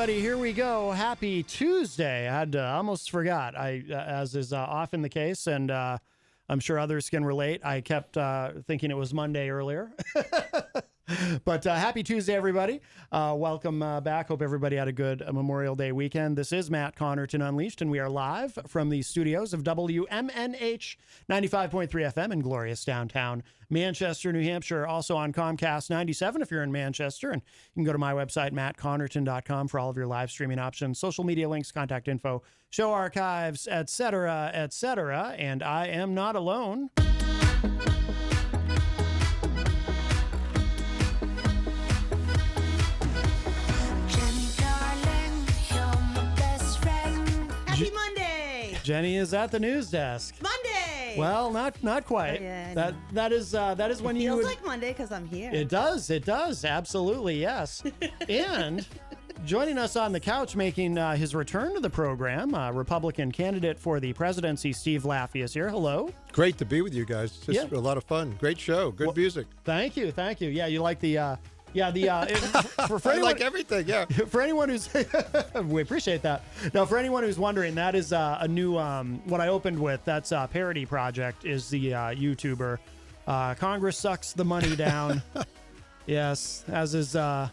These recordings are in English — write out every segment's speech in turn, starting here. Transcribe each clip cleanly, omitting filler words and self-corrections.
everybody. Here we go. Happy Tuesday. I almost forgot, as is often the case, and I'm sure others can relate. I kept thinking it was Monday earlier. But happy Tuesday, everybody. Welcome back. Hope everybody had a good Memorial Day weekend. This is Matt Connarton Unleashed, and we are live from the studios of WMNH 95.3 FM in glorious downtown Manchester, New Hampshire. Also on Comcast 97 if you're in Manchester. And you can go to my website, mattconnerton.com, for all of your live streaming options, social media links, contact info, show archives, etc., etc. And I am not alone. Happy Monday! Jenny is at the news desk. Monday! Well, not quite. Oh, yeah, that is when you feels like Monday because I'm here. It does. Absolutely, yes. And joining us on the couch, making his return to the program, Republican candidate for the presidency, Steve Laffey, is here. Hello. Great to be with you guys. Just a lot of fun. Great show. Good music. Thank you. Yeah, you like the. For I anyone, like everything, yeah. For anyone who's, we appreciate that. Now, for anyone who's wondering, that is a new, what I opened with, that's Parody Project, is the YouTuber. Congress sucks the money down. Yes, as is, that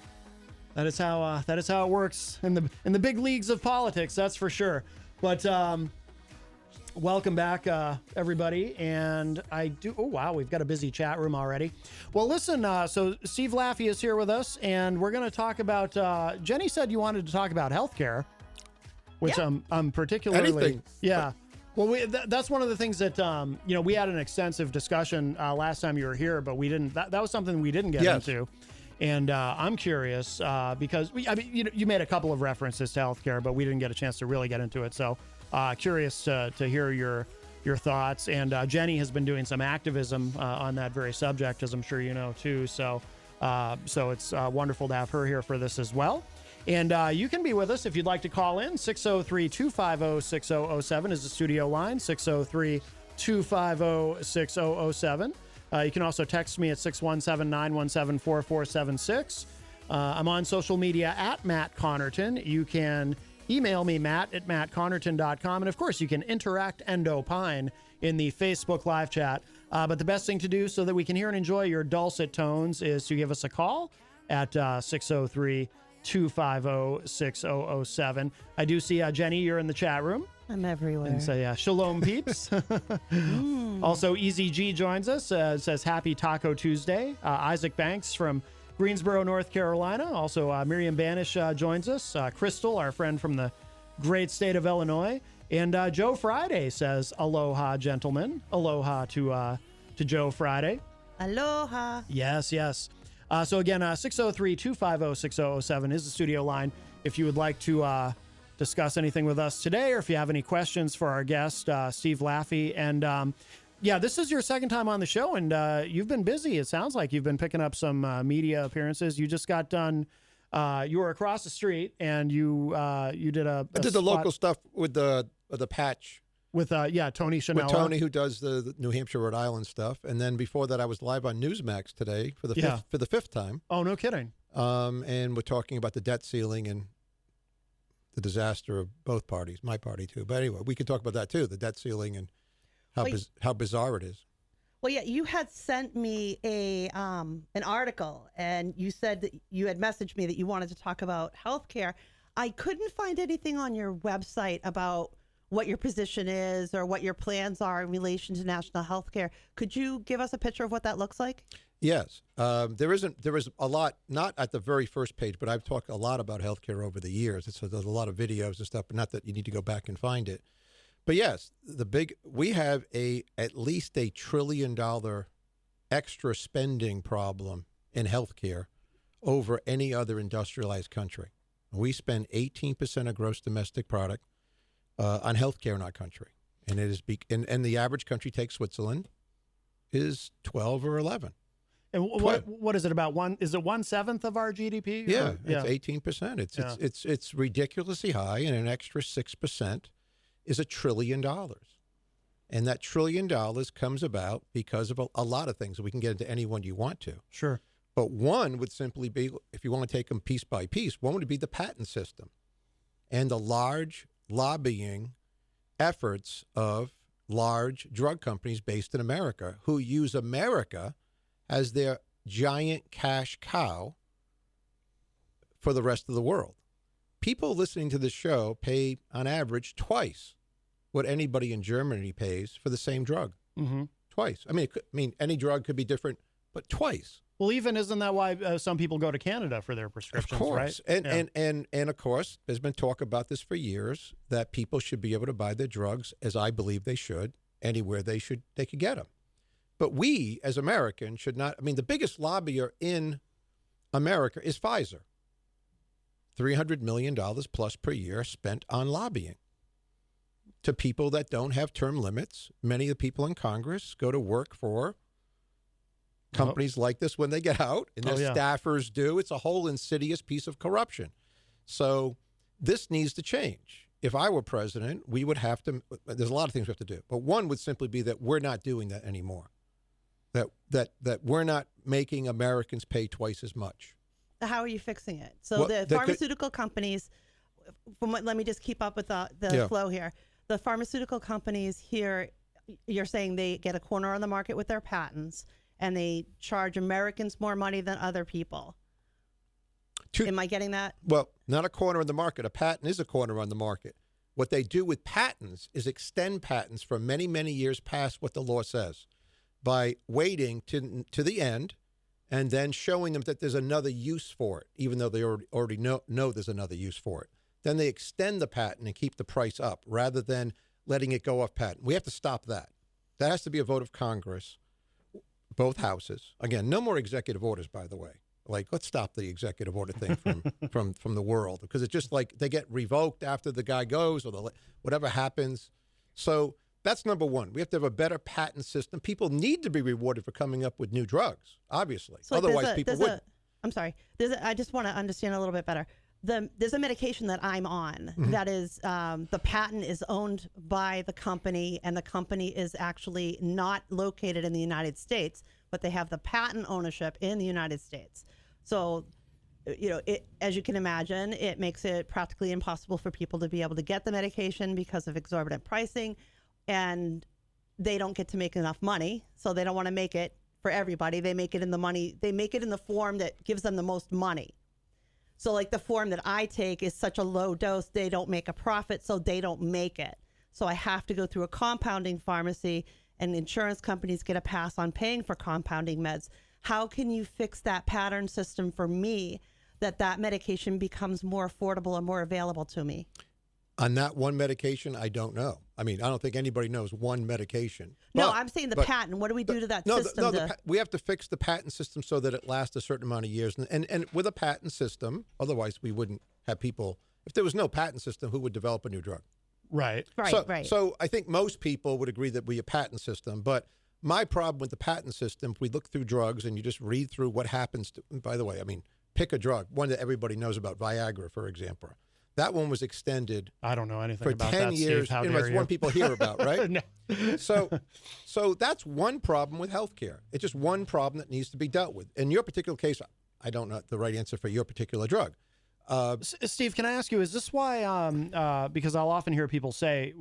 is how it works in the big leagues of politics, that's for sure. But, welcome back, everybody. And oh, wow, we've got a busy chat room already. Well, listen, so Steve Laffey is here with us, and we're going to talk about, Jenny said you wanted to talk about healthcare, which I'm particularly, anything. Yeah. Well, that's one of the things that, we had an extensive discussion last time you were here, but we didn't, that was something we didn't get into. And I'm curious because you made a couple of references to healthcare, but we didn't get a chance to really get into it. So curious to hear your thoughts. And Jenny has been doing some activism on that very subject, as I'm sure you know too. So it's wonderful to have her here for this as well. And you can be with us if you'd like to call in. 603-250-6007 is the studio line. 603-250-6007. You can also text me at 617-917-4476. I'm on social media at Matt Connarton. You can email me, matt@mattconnerton.com. And of course, you can interact and opine in the Facebook live chat. But the best thing to do so that we can hear and enjoy your dulcet tones is to give us a call at 603-250-6007. I do see, Jenny, you're in the chat room. I'm everywhere. And say, Shalom, peeps. Also, Easy G joins us, says Happy Taco Tuesday. Isaac Banks from Greensboro, North Carolina. Also, Miriam Banish joins us. Crystal, our friend from the great state of Illinois. And Joe Friday says, aloha, gentlemen. Aloha to Joe Friday. Aloha. Yes. So again, 603-250-6007 is the studio line. If you would like to discuss anything with us today, or if you have any questions for our guest, Steve Laffey. And this is your second time on the show, and you've been busy. It sounds like you've been picking up some media appearances. You just got done. You were across the street, and you did I did the local stuff with the patch. With Tony Chanel. With Tony, who does the New Hampshire, Rhode Island stuff. And then before that, I was live on Newsmax today for the fifth time. Oh, no kidding. And we're talking about the debt ceiling and the disaster of both parties, my party too. But anyway, we can talk about that too, the debt ceiling and how bizarre it is. Well, yeah, you had sent me an article, and you said that you had messaged me that you wanted to talk about healthcare. I couldn't find anything on your website about what your position is or what your plans are in relation to national health care. Could you give us a picture of what that looks like? Yes. There is a lot, not at the very first page, but I've talked a lot about healthcare over the years. So there's a lot of videos and stuff, but not that you need to go back and find it. But yes, we have at least $1 trillion extra spending problem in healthcare over any other industrialized country. We spend 18% of gross domestic product on healthcare in our country, and it is and the average country, take Switzerland, is 12 or 11. And what is it about one? Is it 1/7 of our GDP? Yeah, it's 18%. It's ridiculously high, and an extra 6% is $1 trillion, and that $1 trillion comes about because of a lot of things. We can get into any one you want to. Sure. But one would simply be, if you want to take them piece by piece, one would be the patent system. and the large lobbying efforts of large drug companies based in America who use America as their giant cash cow for the rest of the world. People listening to this show pay, on average, twice what anybody in Germany pays for the same drug. Mm-hmm. Twice. I mean, any drug could be different, but twice. Well, even isn't that why some people go to Canada for their prescriptions, of course. right? And of course, there's been talk about this for years, that people should be able to buy their drugs, as I believe they should, anywhere they could get them. But we, as Americans, should not. I mean, the biggest lobbyer in America is Pfizer. $300 million plus per year spent on lobbying to people that don't have term limits. Many of the people in Congress go to work for companies like this when they get out, and their staffers do. It's a whole insidious piece of corruption. So this needs to change. If I were president, we would have to, there's a lot of things we have to do, but one would simply be that we're not doing that anymore. That we're not making Americans pay twice as much. How are you fixing it? So the pharmaceutical companies, let me just keep up with the flow here. The pharmaceutical companies here, you're saying they get a corner on the market with their patents, and they charge Americans more money than other people. Am I getting that? Well, not a corner on the market. A patent is a corner on the market. What they do with patents is extend patents for many, many years past what the law says by waiting to the end and then showing them that there's another use for it, even though they already know there's another use for it. Then they extend the patent and keep the price up rather than letting it go off patent. We have to stop that. That has to be a vote of Congress, both houses. Again, no more executive orders, by the way. Like, let's stop the executive order thing from the world, because it's just like they get revoked after the guy goes or whatever happens. So that's number one. We have to have a better patent system. People need to be rewarded for coming up with new drugs, obviously. So otherwise, people wouldn't. I'm sorry. I just want to understand a little bit better. There's a medication that I'm on that is the patent is owned by the company, and the company is actually not located in the United States, but they have the patent ownership in the United States. So, as you can imagine, it makes it practically impossible for people to be able to get the medication because of exorbitant pricing, and they don't get to make enough money. So they don't want to make it for everybody. They make it in the form that gives them the most money. So like the form that I take is such a low dose, they don't make a profit, so they don't make it. So I have to go through a compounding pharmacy, and insurance companies get a pass on paying for compounding meds. How can you fix that pattern system for me that medication becomes more affordable and more available to me? On that one medication, I don't know. I mean, I don't think anybody knows one medication. No, I'm saying the patent. What do we do to that system? We have to fix the patent system so that it lasts a certain amount of years. And with a patent system, otherwise we wouldn't have people. If there was no patent system, who would develop a new drug? Right. So I think most people would agree that we have a patent system. But my problem with the patent system, if we look through drugs and you just read through what happens to, by the way, I mean, pick a drug, one that everybody knows about, Viagra, for example. That one was extended. I don't know anything for about 10 that, years. Steve. How dare it's you? one people hear about, right? No. So that's one problem with healthcare. It's just one problem that needs to be dealt with. In your particular case, I don't know the right answer for your particular drug. Steve, can I ask you, is this why, because I'll often hear people say,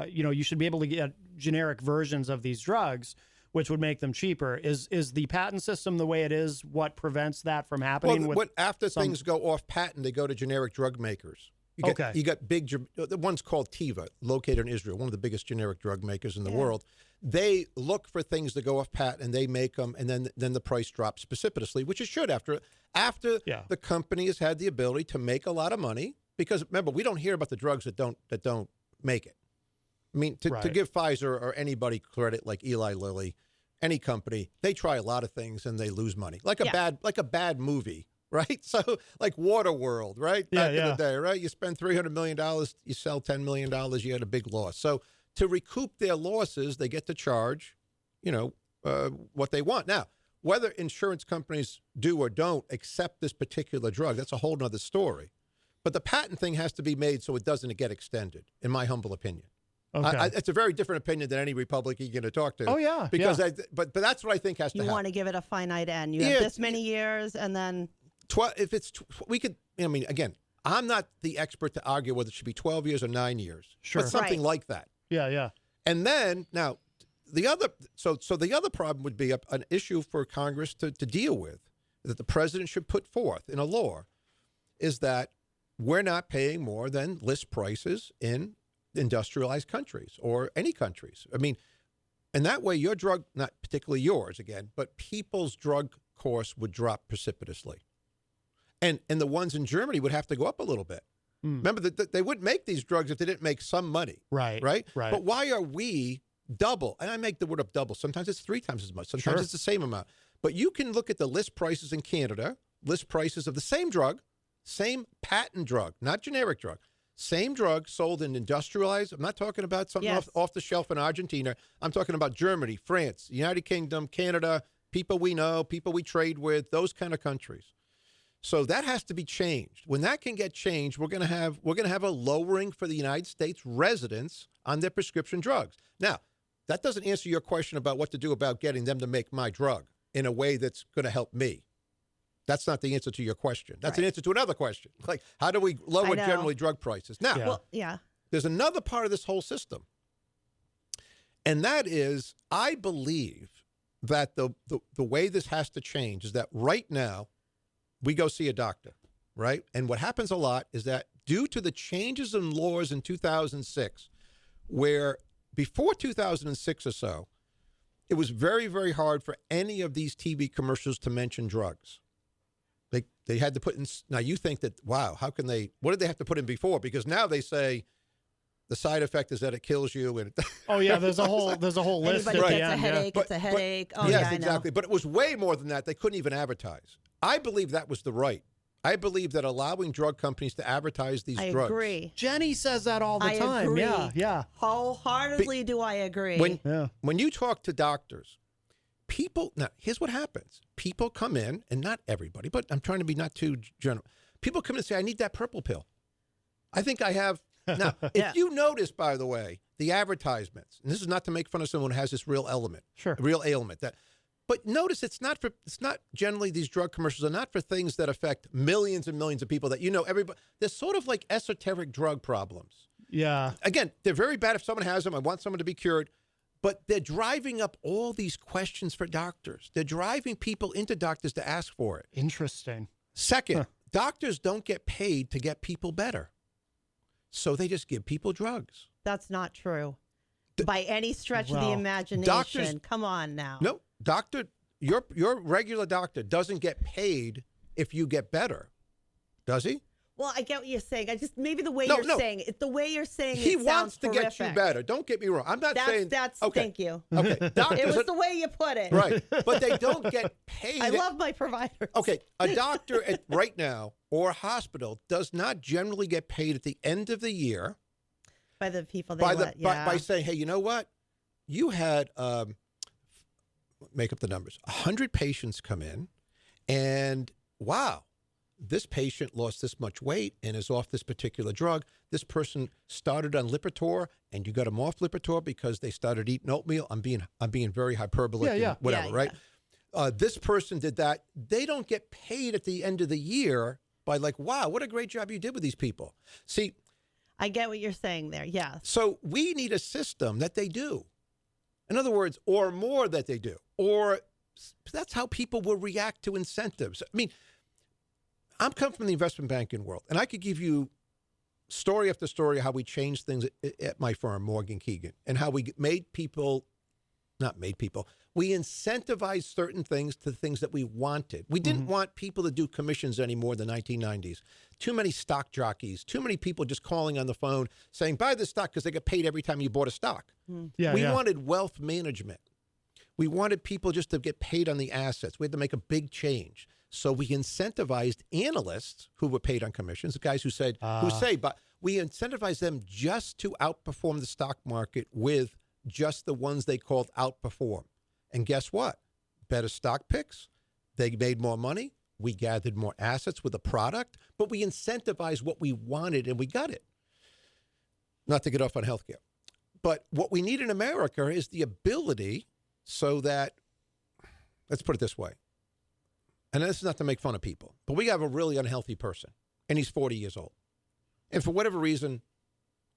you should be able to get generic versions of these drugs, which would make them cheaper. Is the patent system the way it is what prevents that from happening? Well, after things go off patent, they go to generic drug makers. You got big, the one's called Teva, located in Israel, one of the biggest generic drug makers in the world. They look for things that go off patent, and they make them, and then the price drops precipitously, which it should after the company has had the ability to make a lot of money. Because remember, we don't hear about the drugs that don't make it. I mean, to give Pfizer or anybody credit, like Eli Lilly, any company, they try a lot of things and they lose money, like a bad movie. Right? So like Waterworld, right? Back in the day, right? You spend $300 million, you sell $10 million, you had a big loss. So to recoup their losses, they get to charge, what they want. Now, whether insurance companies do or don't accept this particular drug, that's a whole nother story. But the patent thing has to be made so it doesn't get extended, in my humble opinion. Okay. It's a very different opinion than any Republican you're going to talk to. Oh, yeah. Because but that's what I think has to happen. You want to give it a finite end. You have this many years, and then... If it's, we could, again, I'm not the expert to argue whether it should be 12 years or 9 years, Sure. but something Right. like that. Yeah. And then now the other the other problem would be an issue for Congress to deal with that the president should put forth in a law is that we're not paying more than list prices in industrialized countries or any countries. I mean, and that way your drug, not particularly yours again, but people's drug costs would drop precipitously. And the ones in Germany would have to go up a little bit. Remember that they wouldn't make these drugs if they didn't make some money. Right. But why are we double? And I make the word up double. Sometimes it's 3 times as much. Sometimes it's the same amount. But you can look at the list prices in Canada, list prices of the same drug, same patent drug, not generic drug, same drug sold in industrialized. I'm not talking about something off the shelf in Argentina. I'm talking about Germany, France, United Kingdom, Canada, people we know, people we trade with, those kind of countries. So that has to be changed. When that can get changed, we're going to have a lowering for the United States residents on their prescription drugs. Now, that doesn't answer your question about what to do about getting them to make my drug in a way that's going to help me. That's not the answer to your question. That's an answer to another question. Like, how do we lower generally drug prices? Now, there's another part of this whole system. And that is, I believe that the way this has to change is that right now, we go see a doctor, right? And what happens a lot is that due to the changes in laws in 2006, where before 2006 or so, it was very, very hard for any of these TV commercials to mention drugs. They had to put in, now you think that, wow, how can they, what did they have to put in before? Because now they say the side effect is that it kills you. And there's a whole list. Anybody at the gets a end, headache, it's a headache. Oh, yes, yeah, I know. exactly. But it was way more than that. They couldn't even advertise. I believe that was the right. I believe that allowing drug companies to advertise these drugs. I agree. Jenny says that all the time. Agree. Yeah. Wholeheartedly do I agree. When you talk to doctors, people, now here's what happens. People come in, and not everybody, but I'm trying to be not too general. People come in and say, I need that purple pill. I think I have. Now, if you notice, by the way, the advertisements, and this is not to make fun of someone who has this real ailment, but notice it's not generally these drug commercials are not for things that affect millions and millions of people that everybody. They're sort of like esoteric drug problems. Yeah. Again, they're very bad if someone has them. I want someone to be cured. But they're driving up all these questions for doctors. They're driving people into doctors to ask for it. Interesting. Second, doctors don't get paid to get people better. So they just give people drugs. That's not true. By any stretch of the imagination. Doctors, come on now. No, doctor, your regular doctor doesn't get paid if you get better, does he? Well, I get what you're saying. Maybe the way you're saying it. The way you're saying he it wants to horrific. get you better. Don't get me wrong. I'm not saying that's. Okay. Thank you. Okay, doctors. It was the way you put it. Right, but they don't get paid. I love my providers. Okay, a doctor right now or a hospital does not generally get paid at the end of the year by the people they by saying, hey, you know what? You had make up the numbers. 100 patients come in, and wow. This patient lost this much weight and is off this particular drug. This person started on Lipitor, and you got them off Lipitor because they started eating oatmeal. I'm being very hyperbolic, right? This person did that. They don't get paid at the end of the year by like, wow, what a great job you did with these people. See, I get what you're saying there. Yeah. So we need a system that they do. In other words, or more that they do, or that's how people will react to incentives. I mean. I'm coming from the investment banking world, and I could give you story after story how we changed things at my firm, Morgan Keegan, and how we we incentivized certain things to things that we wanted. We didn't want people to do commissions anymore in the 1990s. Too many stock jockeys, too many people just calling on the phone saying, buy this stock because they get paid every time you bought a stock. We wanted wealth management. We wanted people just to get paid on the assets. We had to make a big change. So we incentivized analysts who were paid on commissions, the guys but we incentivized them just to outperform the stock market with just the ones they called outperform. And guess what? Better stock picks. They made more money. We gathered more assets with a product, but we incentivized what we wanted and we got it. Not to get off on healthcare. But what we need in America is the ability so that, let's put it this way. And this is not to make fun of people, but we have a really unhealthy person. and he's 40 years old. And for whatever reason,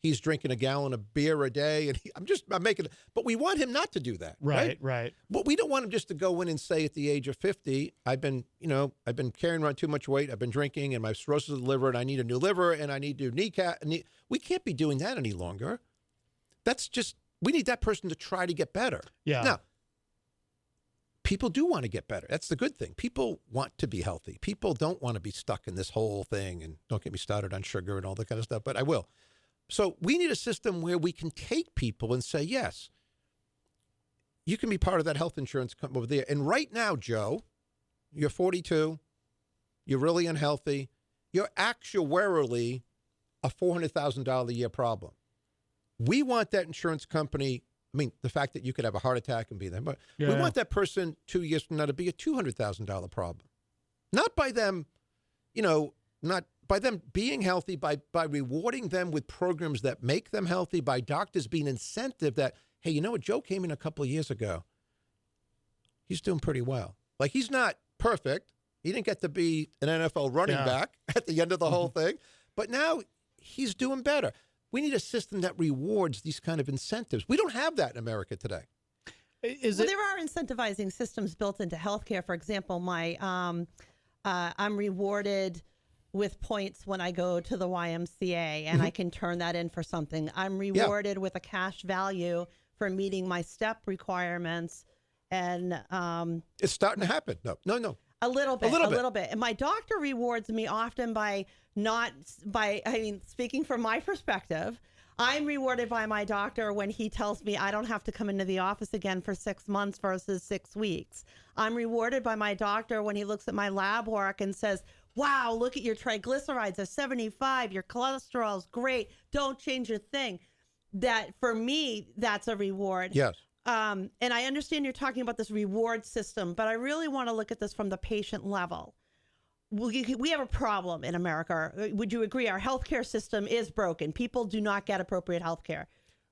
he's drinking a gallon of beer a day, and I'm making it. But we want him not to do that, right? Right. But we don't want him just to go in and say at the age of 50, I've been carrying around too much weight, I've been drinking, and my cirrhosis of the liver, and I need a new liver, and I need to do kneecap. We can't be doing that any longer. We need that person to try to get better. Yeah. Now, people do want to get better. That's the good thing. People want to be healthy. People don't want to be stuck in this whole thing, and don't get me started on sugar and all that kind of stuff, but I will. So we need a system where we can take people and say, yes, you can be part of that health insurance company over there. And right now, Joe, you're 42, you're really unhealthy, you're actuarially a $400,000 a year problem. We want that insurance company, the fact that you could have a heart attack and be there, but we want that person 2 years from now to be a $200,000 problem. Not by them, not by them being healthy, by rewarding them with programs that make them healthy, by doctors being incentive that, hey, you know what, Joe came in a couple of years ago. He's doing pretty well. Like, he's not perfect. He didn't get to be an NFL running back at the end of the whole thing, but now he's doing better. We need a system that rewards these kind of incentives. We don't have that in America today. There are incentivizing systems built into healthcare. For example, I'm rewarded with points when I go to the YMCA, and I can turn that in for something. I'm rewarded with a cash value for meeting my step requirements, and it's starting to happen. No. A little bit. And my doctor rewards me often speaking from my perspective, I'm rewarded by my doctor when he tells me I don't have to come into the office again for 6 months versus 6 weeks. I'm rewarded by my doctor when he looks at my lab work and says, wow, look at your triglycerides are 75, your cholesterol's great, don't change your thing. That, for me, that's a reward. Yes. And I understand you're talking about this reward system, but I really want to look at this from the patient level. We have a problem in America. Would you agree? Our healthcare system is broken. People do not get appropriate healthcare,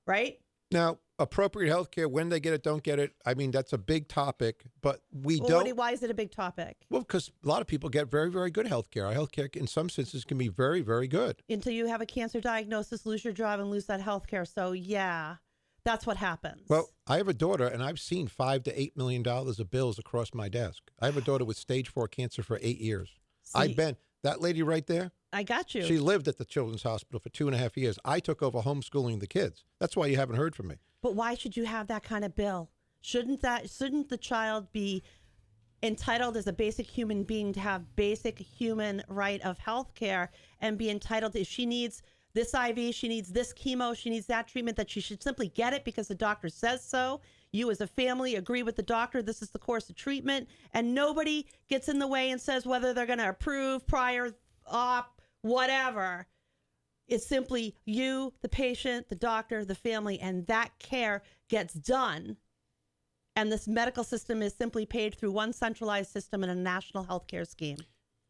right? Now, appropriate healthcare, when they get it, don't get it. That's a big topic, but don't. Why is it a big topic? Well, because a lot of people get very, very good healthcare. Our healthcare, in some senses, can be very, very good. Until you have a cancer diagnosis, lose your job, and lose that healthcare. So, yeah. That's what happens. Well, I have a daughter, and I've seen $5 to $8 million of bills across my desk. I have a daughter with stage 4 cancer for 8 years. That lady right there. I got you. She lived at the Children's Hospital for 2.5 years. I took over homeschooling the kids. That's why you haven't heard from me. But why should you have that kind of bill? Shouldn't the child be entitled as a basic human being to have basic human right of health care and be entitled to, if she needs this IV, she needs this chemo, she needs that treatment, that she should simply get it because the doctor says so. You as a family agree with the doctor, this is the course of treatment, and nobody gets in the way and says whether they're going to approve, prior, op, whatever. It's simply you, the patient, the doctor, the family, and that care gets done. And this medical system is simply paid through one centralized system in a national healthcare scheme.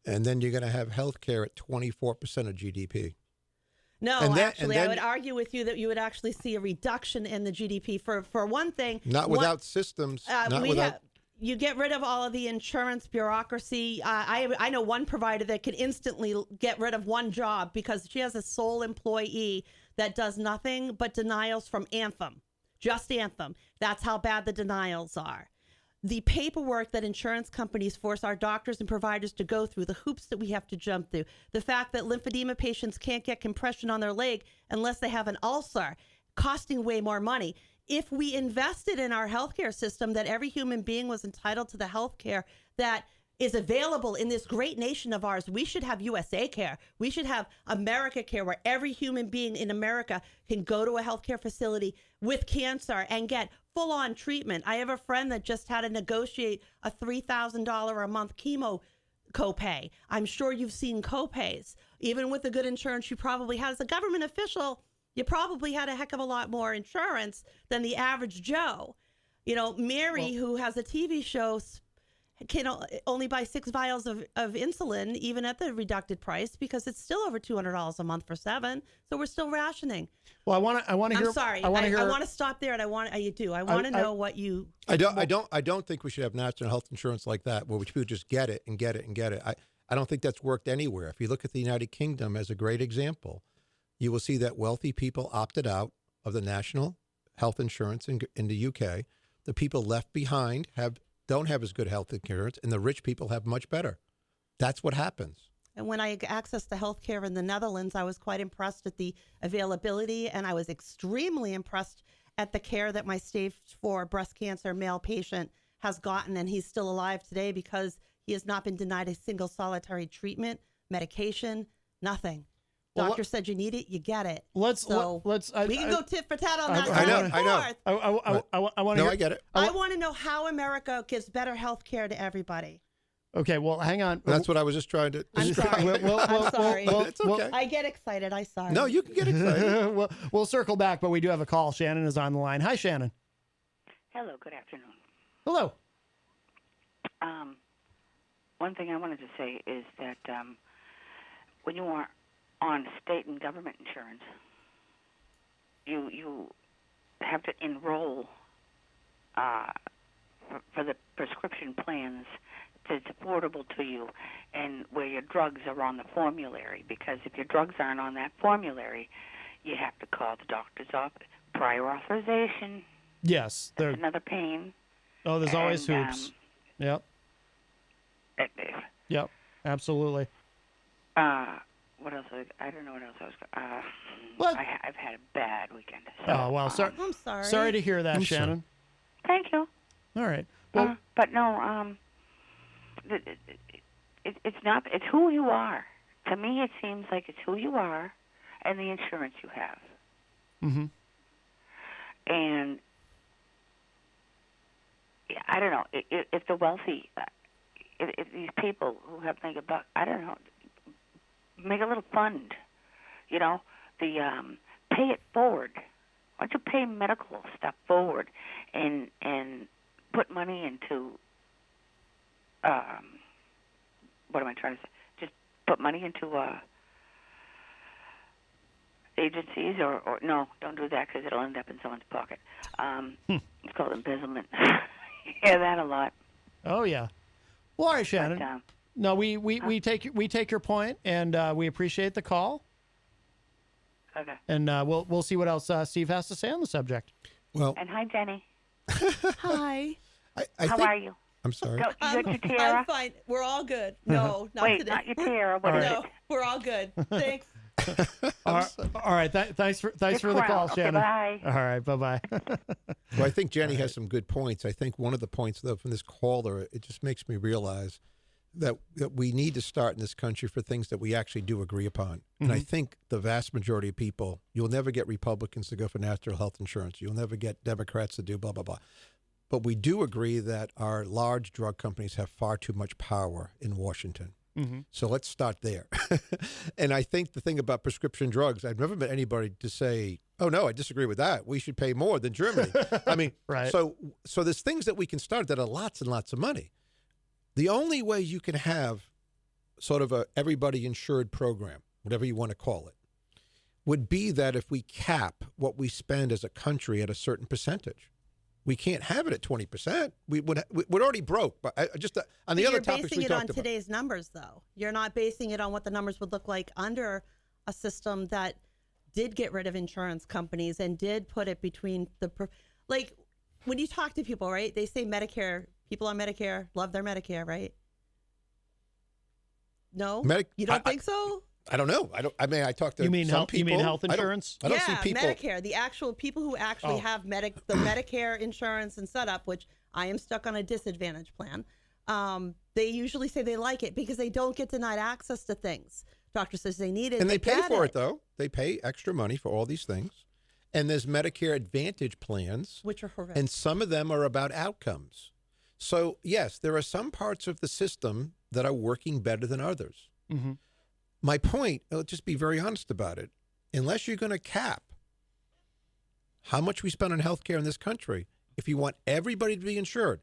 And then you're going to have healthcare at 24% of GDP. No, I would argue with you that you would actually see a reduction in the GDP. For one thing, without systems. You get rid of all of the insurance bureaucracy. I know one provider that could instantly get rid of one job because she has a sole employee that does nothing but denials from Anthem, just Anthem. That's how bad the denials are. The paperwork that insurance companies force our doctors and providers to go through, the hoops that we have to jump through, the fact that lymphedema patients can't get compression on their leg unless they have an ulcer, costing way more money. If we invested in our healthcare system, that every human being was entitled to the healthcare that is available in this great nation of ours, we should have USA Care. We should have America Care, where every human being in America can go to a healthcare facility with cancer and get full-on treatment. I have a friend that just had to negotiate a $3,000 a month chemo copay. I'm sure you've seen copays. Even with the good insurance you probably had as a government official, you probably had a heck of a lot more insurance than the average Joe. Mary, who has a TV show, can only buy 6 vials of insulin, even at the reducted price, because it's still over $200 a month for 7. So we're still rationing. Well, I want to hear. I'm sorry. I want to stop there, and I want to know what you. I don't think we should have national health insurance like that, where people just get it and get it and get it. I don't think that's worked anywhere. If you look at the United Kingdom as a great example, you will see that wealthy people opted out of the national health insurance in the UK. The people left behind don't have as good health insurance, and the rich people have much better. That's what happens. And when I accessed the healthcare in the Netherlands, I was quite impressed at the availability, and I was extremely impressed at the care that my stage 4 breast cancer male patient has gotten, and he's still alive today because he has not been denied a single solitary treatment, medication, nothing. Well, Doctor said you need it, you get it. We can go tit for tat on that. I know. I want to. No, I get it. I want to know how America gives better health care to everybody. Okay, well, hang on. That's what I was just trying to. I'm sorry. I'm sorry. It's okay. I get excited. I'm sorry. No, you can get excited. We'll circle back, but we do have a call. Shannon is on the line. Hi, Shannon. Hello, good afternoon. Hello. One thing I wanted to say is that when you are on state and government insurance, you have to enroll for the prescription plans that's affordable to you, and where your drugs are on the formulary. Because if your drugs aren't on that formulary, you have to call the doctor's office. Prior authorization. Yes. That's another pain. Oh, there's always hoops. Yep. Yep. Absolutely. What else? I don't know what else I was. What? I've had a bad weekend. So, Oh well, sorry. I'm sorry. Sorry to hear that, I'm Shannon. Thank you. All right. Well, But no, it's not. It's who you are. To me, it seems like it's who you are and the insurance you have. mm-hmm. And I don't know if the wealthy, if these people who have mega bucks, I don't know, make a little fund. You know, the pay it forward. Why don't you pay medical stuff forward and put money into what am I trying to say? Just put money into agencies or no, don't do that because it'll end up in someone's pocket. It's called embezzlement. You hear that a lot. Oh yeah. Well, all right, Shannon. But, no, we take your point, and we appreciate the call. Okay. And we'll see what else Steve has to say on the subject. Well, And hi, Jenny. Hi. How are you? I'm sorry. You got your tiara? I'm fine. We're all good. No, not Wait, today. not your tiara. What is No, it? we're all good. Thanks. All right. Thanks for the call, Okay, Shannon. bye. All right. Bye. Well, I think Jenny has some good points. I think one of the points, though, from this caller, it just makes me realize that we need to start in this country for things that we actually do agree upon. Mm-hmm. And I think the vast majority of people, you'll never get Republicans to go for national health insurance. You'll never get Democrats to do blah, blah, blah. But we do agree that our large drug companies have far too much power in Washington. Mm-hmm. So let's start there. And I think the thing about prescription drugs, I've never met anybody to say, oh, no, I disagree with that. We should pay more than Germany. I mean, Right. So there's things that we can start that are lots and lots of money. The only way you can have sort of a everybody insured program, whatever you want to call it, would be that if we cap what we spend as a country at a certain percentage. We can't have it at 20%. We're already broke. But on the other topics we talked about. You're basing it on today's numbers, though. You're not basing it on what the numbers would look like under a system that did get rid of insurance companies and did put it between like when you talk to people, right? They say Medicare. People on Medicare love their Medicare, right? No, you don't think so? I don't know. I mean, I talked to some people. You mean health insurance? I don't see people. Medicare, the actual people who actually have the Medicare insurance and setup, which I am stuck on a disadvantage plan. They usually say they like it because they don't get denied access to things. Doctor says they need it. And they pay for it, though. They pay extra money for all these things. And there's Medicare Advantage plans. Which are horrific. And some of them are about outcomes. So, yes, there are some parts of the system that are working better than others. Mm-hmm. My point, I'll just be very honest about it, unless you're going to cap how much we spend on healthcare in this country, if you want everybody to be insured,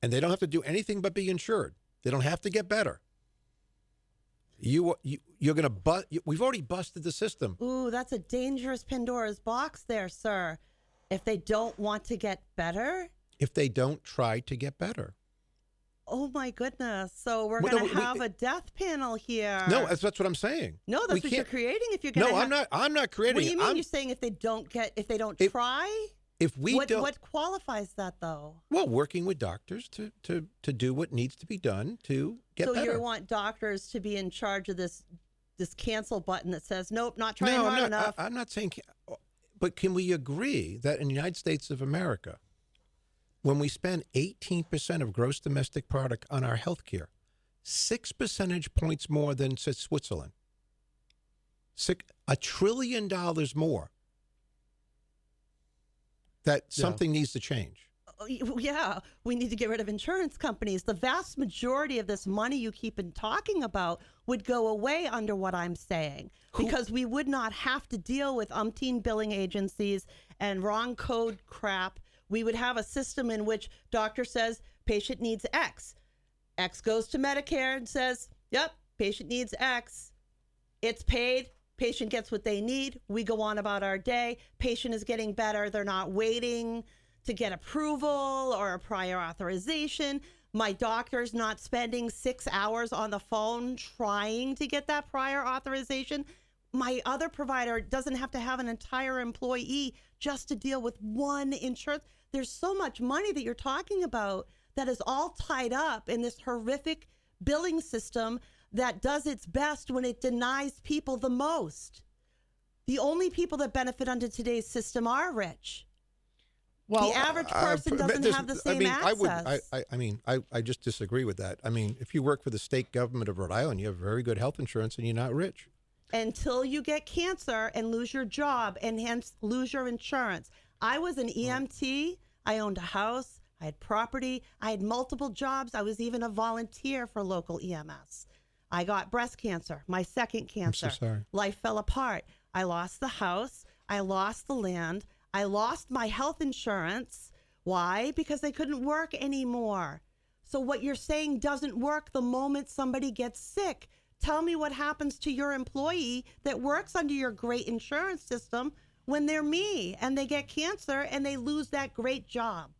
and they don't have to do anything but be insured, they don't have to get better. You're going to we've already busted the system. Ooh, that's a dangerous Pandora's box there, sir. If they don't want to get better? If they don't try to get better. Oh my goodness! So we're Well, going no, to have a death panel here. No, that's what I'm saying. No, that's what you're creating. If you're going to I'm not creating. What do you mean? I'm, You're saying if they don't try? if we what, don't, what qualifies that though? well, working with doctors to do what needs to be done to get better. So you want doctors to be in charge of this cancel button that says nope, not trying hard enough. I'm not saying, but can we agree that in the United States of America, when we spend 18% of gross domestic product on our health care, 6 percentage points more than Switzerland, $1 trillion more, that something needs to change? Yeah, we need to get rid of insurance companies. The vast majority of this money you keep talking about would go away under what I'm saying, because we would not have to deal with umpteen billing agencies and wrong code crap. We would have a system in which doctor says patient needs X. X goes to Medicare and says, yep, patient needs X. It's paid. Patient gets what they need. We go on about our day. Patient is getting better. They're not waiting to get approval or a prior authorization. My doctor's not spending 6 hours on the phone trying to get that prior authorization. My other provider doesn't have to have an entire employee just to deal with one insurance. There's so much money that you're talking about that is all tied up in this horrific billing system that does its best when it denies people the most. The only people that benefit under today's system are rich. Well, the average person doesn't have the same access. I just disagree with that. I mean, if you work for the state government of Rhode Island, you have very good health insurance and you're not rich. Until you get cancer and lose your job and hence lose your insurance. I was an EMT. I owned a house. I had property. I had multiple jobs. I was even a volunteer for local EMS. I got breast cancer, my second cancer. I'm so sorry. Life fell apart. I lost the house. I lost the land. I lost my health insurance. Why? Because I couldn't work anymore. So what you're saying doesn't work the moment somebody gets sick. Tell me what happens to your employee that works under your great insurance system when they're me and they get cancer and they lose that great job.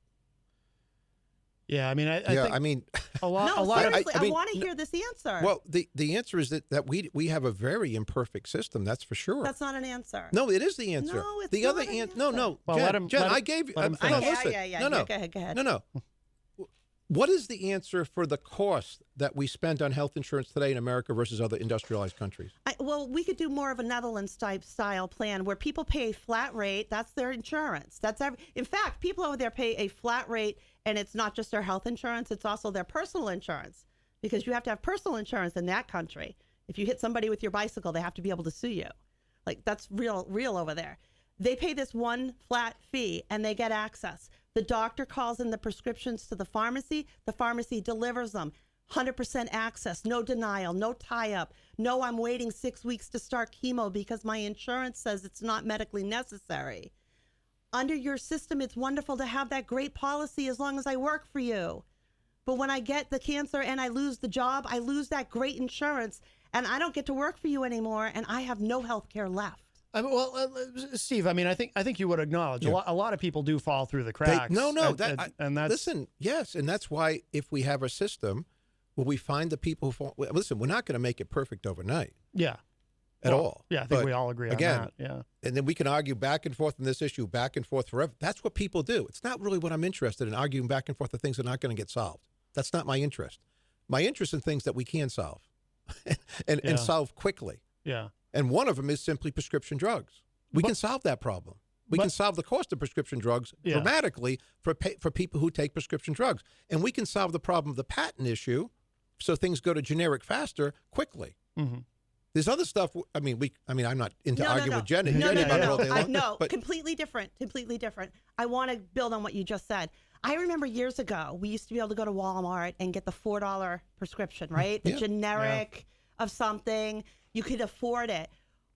Yeah, I mean, I think a lot. No, a lot seriously, of, I want to hear this answer. Well, the answer is that we have a very imperfect system. That's for sure. That's not an answer. No, it is the answer. No, it's the not other an answer. answer. No, Well, Jen, let I him- gave you. let him No, finish. listen. Yeah. No. Go ahead. No. What is the answer for the cost that we spend on health insurance today in America versus other industrialized countries? Well, we could do more of a Netherlands type style plan where people pay a flat rate. That's their insurance. In fact, people over there pay a flat rate, and it's not just their health insurance, it's also their personal insurance, because you have to have personal insurance in that country. If you hit somebody with your bicycle, they have to be able to sue you. Like, that's real over there. They pay this one flat fee and they get access. The doctor calls in the prescriptions to the pharmacy delivers them. 100% access, no denial, no tie-up. No, I'm waiting 6 weeks to start chemo because my insurance says it's not medically necessary. Under your system, it's wonderful to have that great policy as long as I work for you. But when I get the cancer and I lose the job, I lose that great insurance and I don't get to work for you anymore and I have no health care left. Steve, I mean, I think you would acknowledge a lot of people do fall through the cracks. Listen, yes, and that's why if we have a system where we find the people who fall, listen, we're not going to make it perfect overnight. Yeah. At all. Yeah, I think we all agree on that. Yeah. And then we can argue back and forth on this issue, back and forth forever. That's what people do. It's not really what I'm interested in, arguing back and forth the things that are not going to get solved. That's not my interest. My interest in things that we can solve and solve quickly. Yeah. And one of them is simply prescription drugs. We can solve that problem. We can solve the cost of prescription drugs dramatically for people who take prescription drugs. And we can solve the problem of the patent issue so things go to generic faster quickly. Mm-hmm. There's other stuff. I'm not into arguing with Jenn about it all day long. Completely different. I want to build on what you just said. I remember years ago, we used to be able to go to Walmart and get the $4 prescription, right? The generic of something. You could afford it.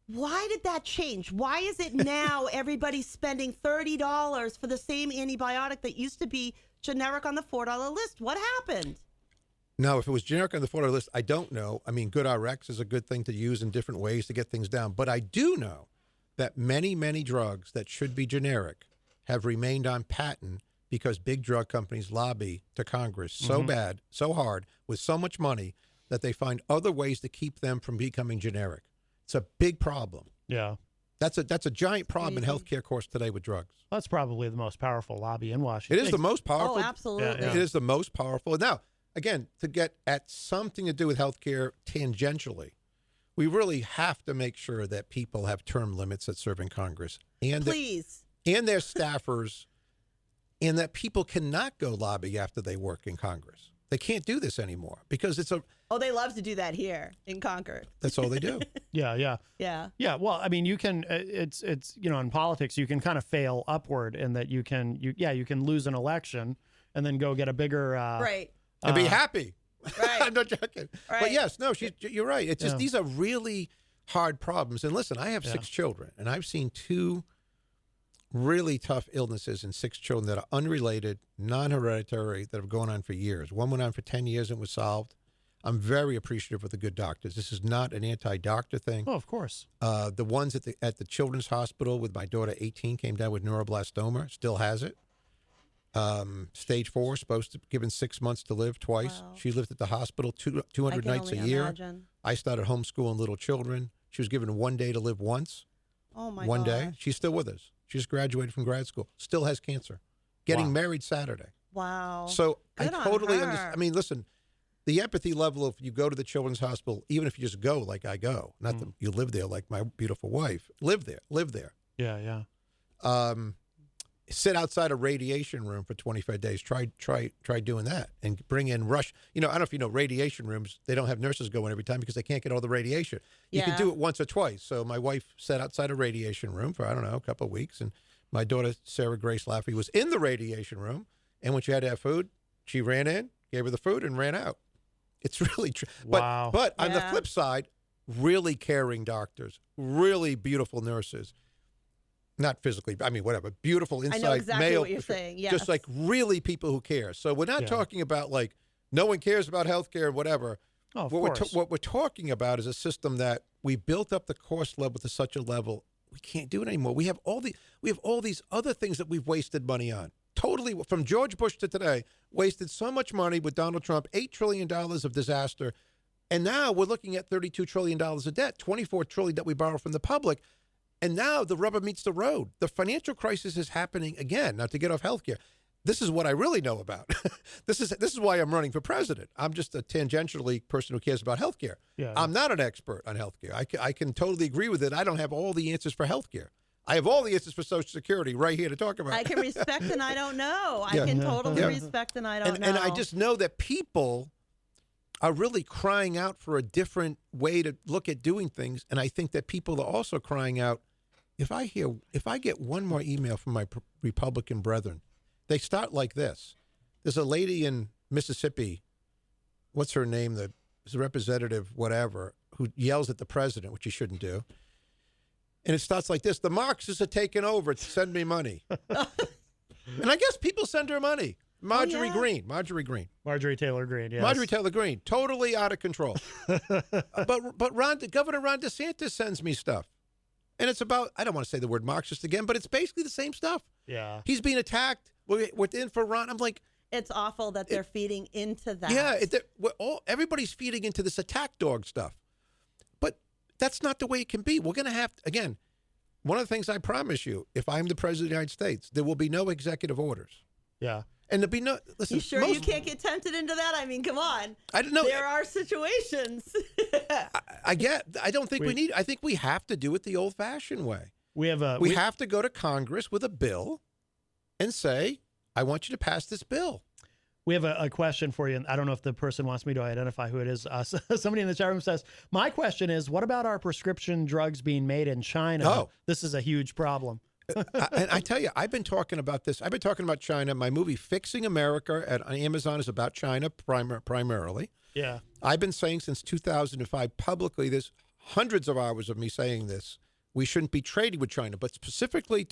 Why did that change? Why is it now everybody's spending $30 for the same antibiotic that used to be generic on the $4 list? What happened? No, if it was generic on the $4 list, I don't know. I mean, GoodRx is a good thing to use in different ways to get things down. But I do know that many, many drugs that should be generic have remained on patent because big drug companies lobby to Congress so bad, so hard, with so much money that they find other ways to keep them from becoming generic. It's a big problem. Yeah. That's a giant problem in healthcare course today with drugs. That's probably the most powerful lobby in Washington. It is the most powerful. Oh, absolutely. Yeah. It is the most powerful. Now, again, to get at something to do with healthcare tangentially, we really have to make sure that people have term limits that serve in Congress and Please. and their staffers, and that people cannot go lobby after they work in Congress. They can't do this anymore because it's a. Oh, they love to do that here in Concord. That's all they do. Yeah. Yeah. Well, I mean, you can. It's in politics, you can kind of fail upward in that you can lose an election and then go get a bigger. Right. And be happy. Right. I'm not joking. Right. But yes, no, you're right. It's just these are really hard problems. And listen, I have 6 children, and I've seen 2 really tough illnesses in 6 children that are unrelated, non-hereditary, that have gone on for years. One went on for 10 years and was solved. I'm very appreciative of the good doctors. This is not an anti-doctor thing. Oh, of course. The ones at the Children's Hospital with my daughter, 18, came down with neuroblastoma, still has it. Stage 4, supposed to given 6 months to live twice. Wow. She lived at the hospital 200 nights a year. Imagine. I started homeschooling little children. She was given 1 day to live once. Oh my One gosh. day. She's still with us. She just graduated from grad school. Still has cancer. Getting married Saturday. Wow. So Good I on totally her. understand. I mean, listen, the empathy level of you go to the Children's Hospital, even if you just go like I go, not that you live there like my beautiful wife, live there. Yeah. Sit outside a radiation room for 25 days. Try doing that and bring in rush. I don't know if you know radiation rooms, they don't have nurses go in every time because they can't get all the radiation. You can do it once or twice. So my wife sat outside a radiation room for, I don't know, a couple of weeks. And my daughter, Sarah Grace Laffey, was in the radiation room. And when she had to have food, she ran in, gave her the food, and ran out. It's really true. Wow. But on the flip side, really caring doctors, really beautiful nurses. Not physically, I mean, whatever. Beautiful inside I know exactly male. what you're saying. Yes. Just like really people who care. So we're not talking about like no one cares about healthcare or whatever. Oh, of what course. what we're talking about is a system that we built up the cost level to such a level we can't do it anymore. We have all these other things that we've wasted money on. Totally, from George Bush to today, wasted so much money with Donald Trump, $8 trillion of disaster, and now we're looking at $32 trillion of debt, $24 trillion that we borrow from the public. And now the rubber meets the road. The financial crisis is happening again. Now, to get off healthcare, this is what I really know about. This is why I'm running for president. I'm just a tangentially person who cares about healthcare. Yeah. I'm not an expert on healthcare. I can totally agree with it. I don't have all the answers for healthcare. I have all the answers for Social Security right here to talk about. I can respect and I don't know. I Yeah. can totally Yeah. respect and I don't know. And I just know that people are really crying out for a different way to look at doing things. And I think that people are also crying out, if I get one more email from my Republican brethren, they start like this. There's a lady in Mississippi, what's her name, the representative, whatever, who yells at the president, which he shouldn't do. And it starts like this: the Marxists are taking over. Send me money. And I guess people send her money. Marjorie Green. Marjorie Taylor Greene. Yes. Marjorie Taylor Greene, totally out of control. but Governor Ron DeSantis sends me stuff. And it's about, I don't want to say the word Marxist again, but it's basically the same stuff. Yeah. He's being attacked. We're in for Ron. I'm like, it's awful that they're feeding into that. yeah, everybody's feeding into this attack dog stuff. But that's not the way it can be. We're going to have, again, one of the things I promise you, if I'm the president of the United States, there will be no executive orders. Yeah. And there'll be no, listen. You sure you can't get tempted into that? I mean, come on. I don't know. There are situations. I don't think we need, I think we have to do it the old fashioned way. We have to go to Congress with a bill and say, I want you to pass this bill. We have a question for you, and I don't know if the person wants me to identify who it is. Somebody in the chat room says, my question is, what about our prescription drugs being made in China? Oh. This is a huge problem. And I tell you, I've been talking about this. I've been talking about China. My movie Fixing America on Amazon is about China primarily. Yeah. I've been saying since 2005 publicly, there's hundreds of hours of me saying this. We shouldn't be trading with China, but specifically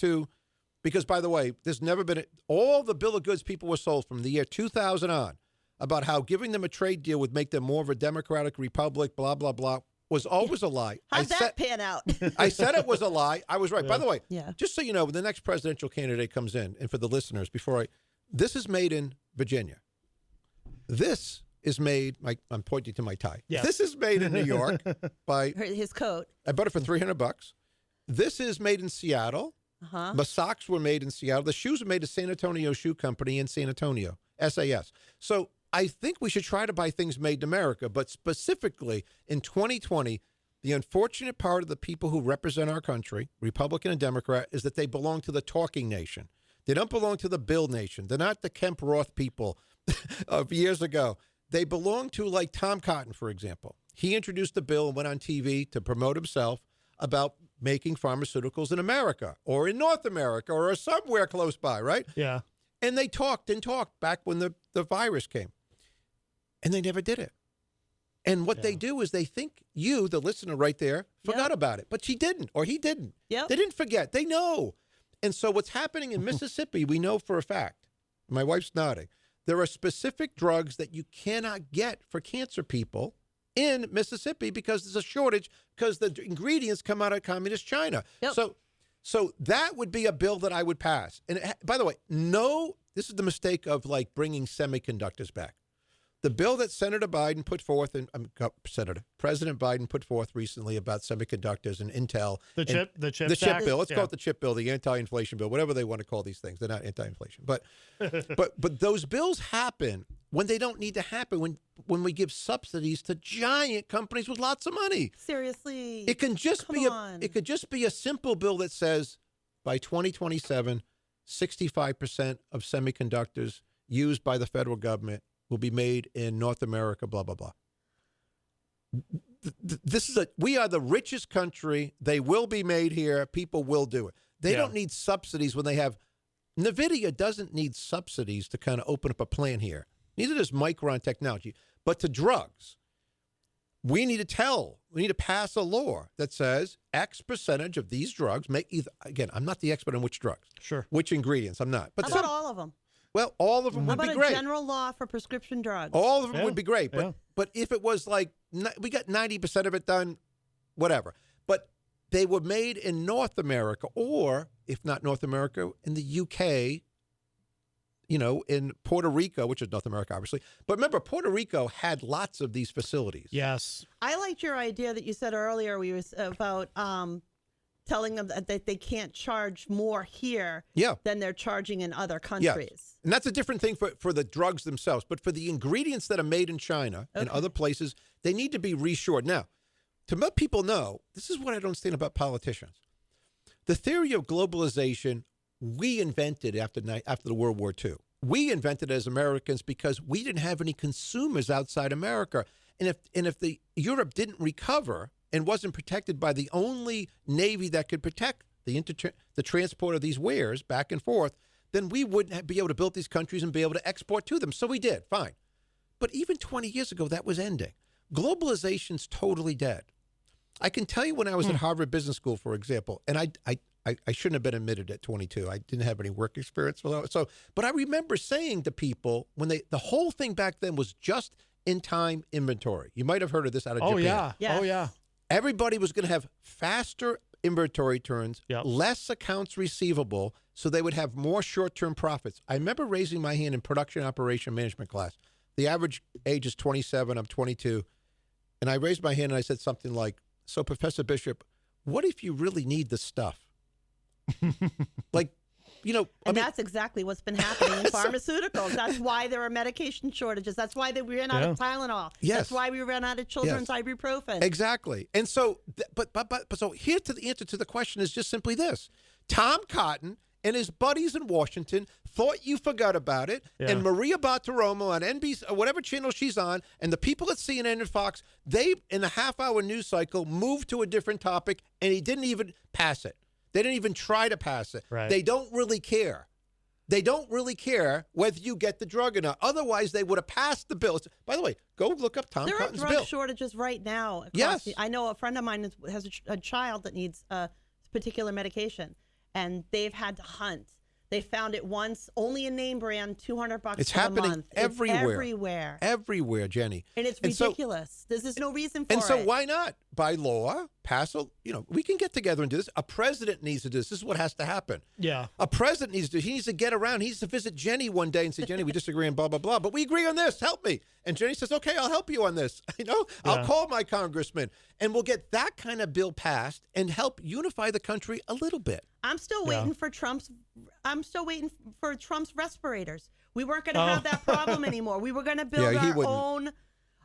because, by the way, there's never been all the bill of goods people were sold from the year 2000 on about how giving them a trade deal would make them more of a democratic republic, blah, blah, blah, was always a lie. How'd that pan out? I said it was a lie. I was right. Yeah. By the way, Yeah. just so you know, when the next presidential candidate comes in, and for the listeners, before This is made in Virginia. This is made, I'm pointing to my tie. Yes. This is made in New York by, His coat. I bought it for $300. This is made in Seattle. Uh-huh. The socks were made in Seattle. The shoes were made at San Antonio Shoe Company in San Antonio, SAS. So I think we should try to buy things made in America, but specifically in 2020, the unfortunate part of the people who represent our country, Republican and Democrat, is that they belong to the talking nation. They don't belong to the Bill nation. They're not the Kemp Roth people of years ago. They belong to, like, Tom Cotton, for example. He introduced the bill and went on TV to promote himself about making pharmaceuticals in America or in North America or somewhere close by, right? Yeah. And they talked and talked back when the virus came. And they never did it. And what they do is they think you, the listener right there, forgot about it. But she didn't, or he didn't. Yep. They didn't forget. They know. And so what's happening in Mississippi, we know for a fact. My wife's nodding. There are specific drugs that you cannot get for cancer people in Mississippi because there's a shortage because the ingredients come out of communist China. Yep. So that would be a bill that I would pass. And by the way, no, this is the mistake of like bringing semiconductors back. The bill that Senator Biden put forth, and President Biden put forth recently about semiconductors and Intel. The chip bill. Let's call it the chip bill, the anti-inflation bill, whatever they want to call these things. They're not anti-inflation. But those bills happen when they don't need to happen, when we give subsidies to giant companies with lots of money. Seriously. It can just It could just be a simple bill that says by 2027, 65% of semiconductors used by the federal government will be made in North America, blah, blah, blah. We are the richest country. They will be made here. People will do it. They don't need subsidies when they have, NVIDIA doesn't need subsidies to kind of open up a plant here. Neither does Micron Technology. But to drugs, we need to pass a law that says X percentage of these drugs may either, again, I'm not the expert on which drugs. Sure. Which ingredients, I'm not. But How about all of them? Well, all of them How would be about great. a general law for prescription drugs? All of them would be great. Yeah. But if it was like, we got 90% of it done, whatever. But they were made in North America, or if not North America, in the UK, in Puerto Rico, which is North America, obviously. But remember, Puerto Rico had lots of these facilities. Yes. I liked your idea that you said earlier about telling them that they can't charge more here than they're charging in other countries. Yes. And that's a different thing for the drugs themselves. But for the ingredients that are made in China and other places, they need to be reshored. Now, to let people know, this is what I don't understand about politicians. The theory of globalization, we invented after the World War II. We invented it as Americans because we didn't have any consumers outside America. And if Europe didn't recover and wasn't protected by the only Navy that could protect the transport of these wares back and forth, then we wouldn't be able to build these countries and be able to export to them. So we did, fine. But even 20 years ago, that was ending. Globalization's totally dead. I can tell you when I was at Harvard Business School, for example, and I shouldn't have been admitted at 22. I didn't have any work experience. But I remember saying to people when the whole thing back then was just in-time inventory. You might have heard of this out of Japan. Yeah. Yes. Oh, yeah. Everybody was going to have faster inventory turns, less accounts receivable, so they would have more short-term profits. I remember raising my hand in production operation management class. The average age is 27. I'm 22. And I raised my hand and I said something like, so Professor Bishop, what if you really need the stuff? That's exactly what's been happening in pharmaceuticals. That's why there are medication shortages. That's why we ran out of Tylenol. Yes. That's why we ran out of children's ibuprofen. Exactly. And so, so here's the answer to the question is just simply this. Tom Cotton and his buddies in Washington thought you forgot about it. Yeah. And Maria Bartiromo on NBC, or whatever channel she's on, and the people at CNN and Fox, they, in the half-hour news cycle, moved to a different topic, and he didn't even pass it. They didn't even try to pass it. Right. They don't really care. They don't really care whether you get the drug or not. Otherwise, they would have passed the bill. By the way, go look up Tom Cotton's bill. There are drug shortages right now. I know a friend of mine has a child that needs a particular medication, and they've had to hunt. They found it once, only a name brand, $200 It's for happening a month. everywhere. Everywhere, Jenny. And it's ridiculous. There's no reason for it. And so why not, by law, we can get together and do this. A president needs to do this. This is what has to happen. Yeah. A president needs to, he needs to get around. He needs to visit Jenny one day and say, Jenny, we disagree on blah, blah, blah, but we agree on this. Help me. And Jenny says, okay, I'll help you on this. I'll call my congressman and we'll get that kind of bill passed and help unify the country a little bit. I'm still waiting for Trump's respirators. We weren't going to have that problem anymore. We were going to build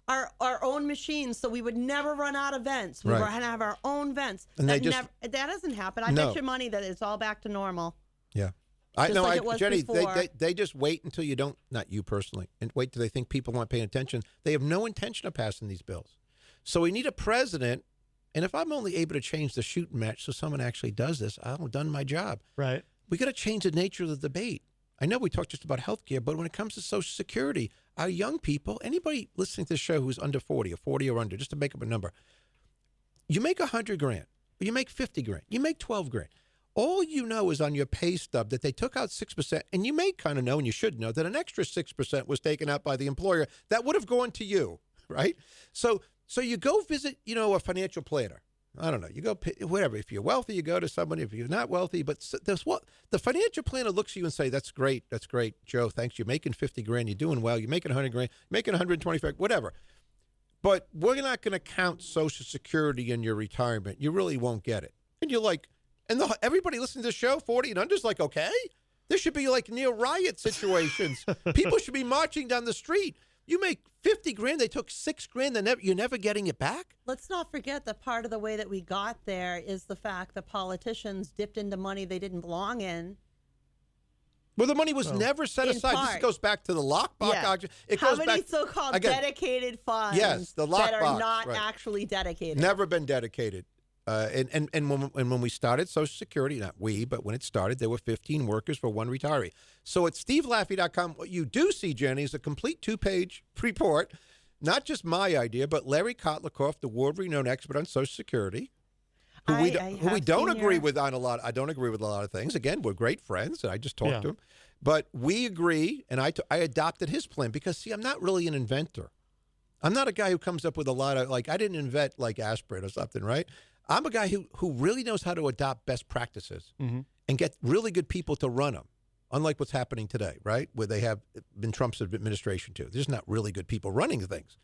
our own machines, so we would never run out of vents. We were going to have our own vents. And that doesn't happen. I bet you money that it's all back to normal. Yeah. Jenny, they just wait until you don't, not you personally, and wait till they think people aren't paying attention. They have no intention of passing these bills. So we need a president, and if I'm only able to change the shooting match so someone actually does this, I've done my job. Right. We got to change the nature of the debate. I know we talked just about health care, but when it comes to Social Security, our young people, anybody listening to this show who's under 40 or 40 or under, just to make up a number, you make $100,000, or you make $50,000, you make $12,000. All you know is on your pay stub that they took out 6%, and you may kind of know, and you should know, that an extra 6% was taken out by the employer that would have gone to you, right? So you go visit, a financial planner. I don't know. You go, whatever. If you're wealthy, you go to somebody. If you're not wealthy, but there's what the financial planner looks at you and say, that's great, Joe. Thanks. You're making $50,000. You're doing well. You're making $100,000. You're making $125,000. Whatever. But we're not going to count Social Security in your retirement. You really won't get it. And you're like, everybody listening to the show, 40 and under, is like, okay, there should be like near riot situations. People should be marching down the street. You make $50,000, they took $6,000, you're never getting it back? Let's not forget that part of the way that we got there is the fact that politicians dipped into money they didn't belong in. Well, the money was never set aside. This goes back to the lockbox auction. How many so-called dedicated funds the lockbox, that are not actually dedicated? Never been dedicated. And when we started Social Security, not we, but when it started, there were 15 workers for one retiree. So at SteveLaffey.com, what you do see, Jenny, is a complete 2-page report, not just my idea, but Larry Kotlikoff, the world-renowned expert on Social Security, who we don't agree with on a lot. I don't agree with a lot of things. Again, we're great friends, and I just talked to him. But we agree, and I adopted his plan because, see, I'm not really an inventor. I'm not a guy who comes up with a lot of, I didn't invent, aspirin or something, right? I'm a guy who really knows how to adopt best practices and get really good people to run them, unlike what's happening today, right, where they have been Trump's administration too. There's not really good people running things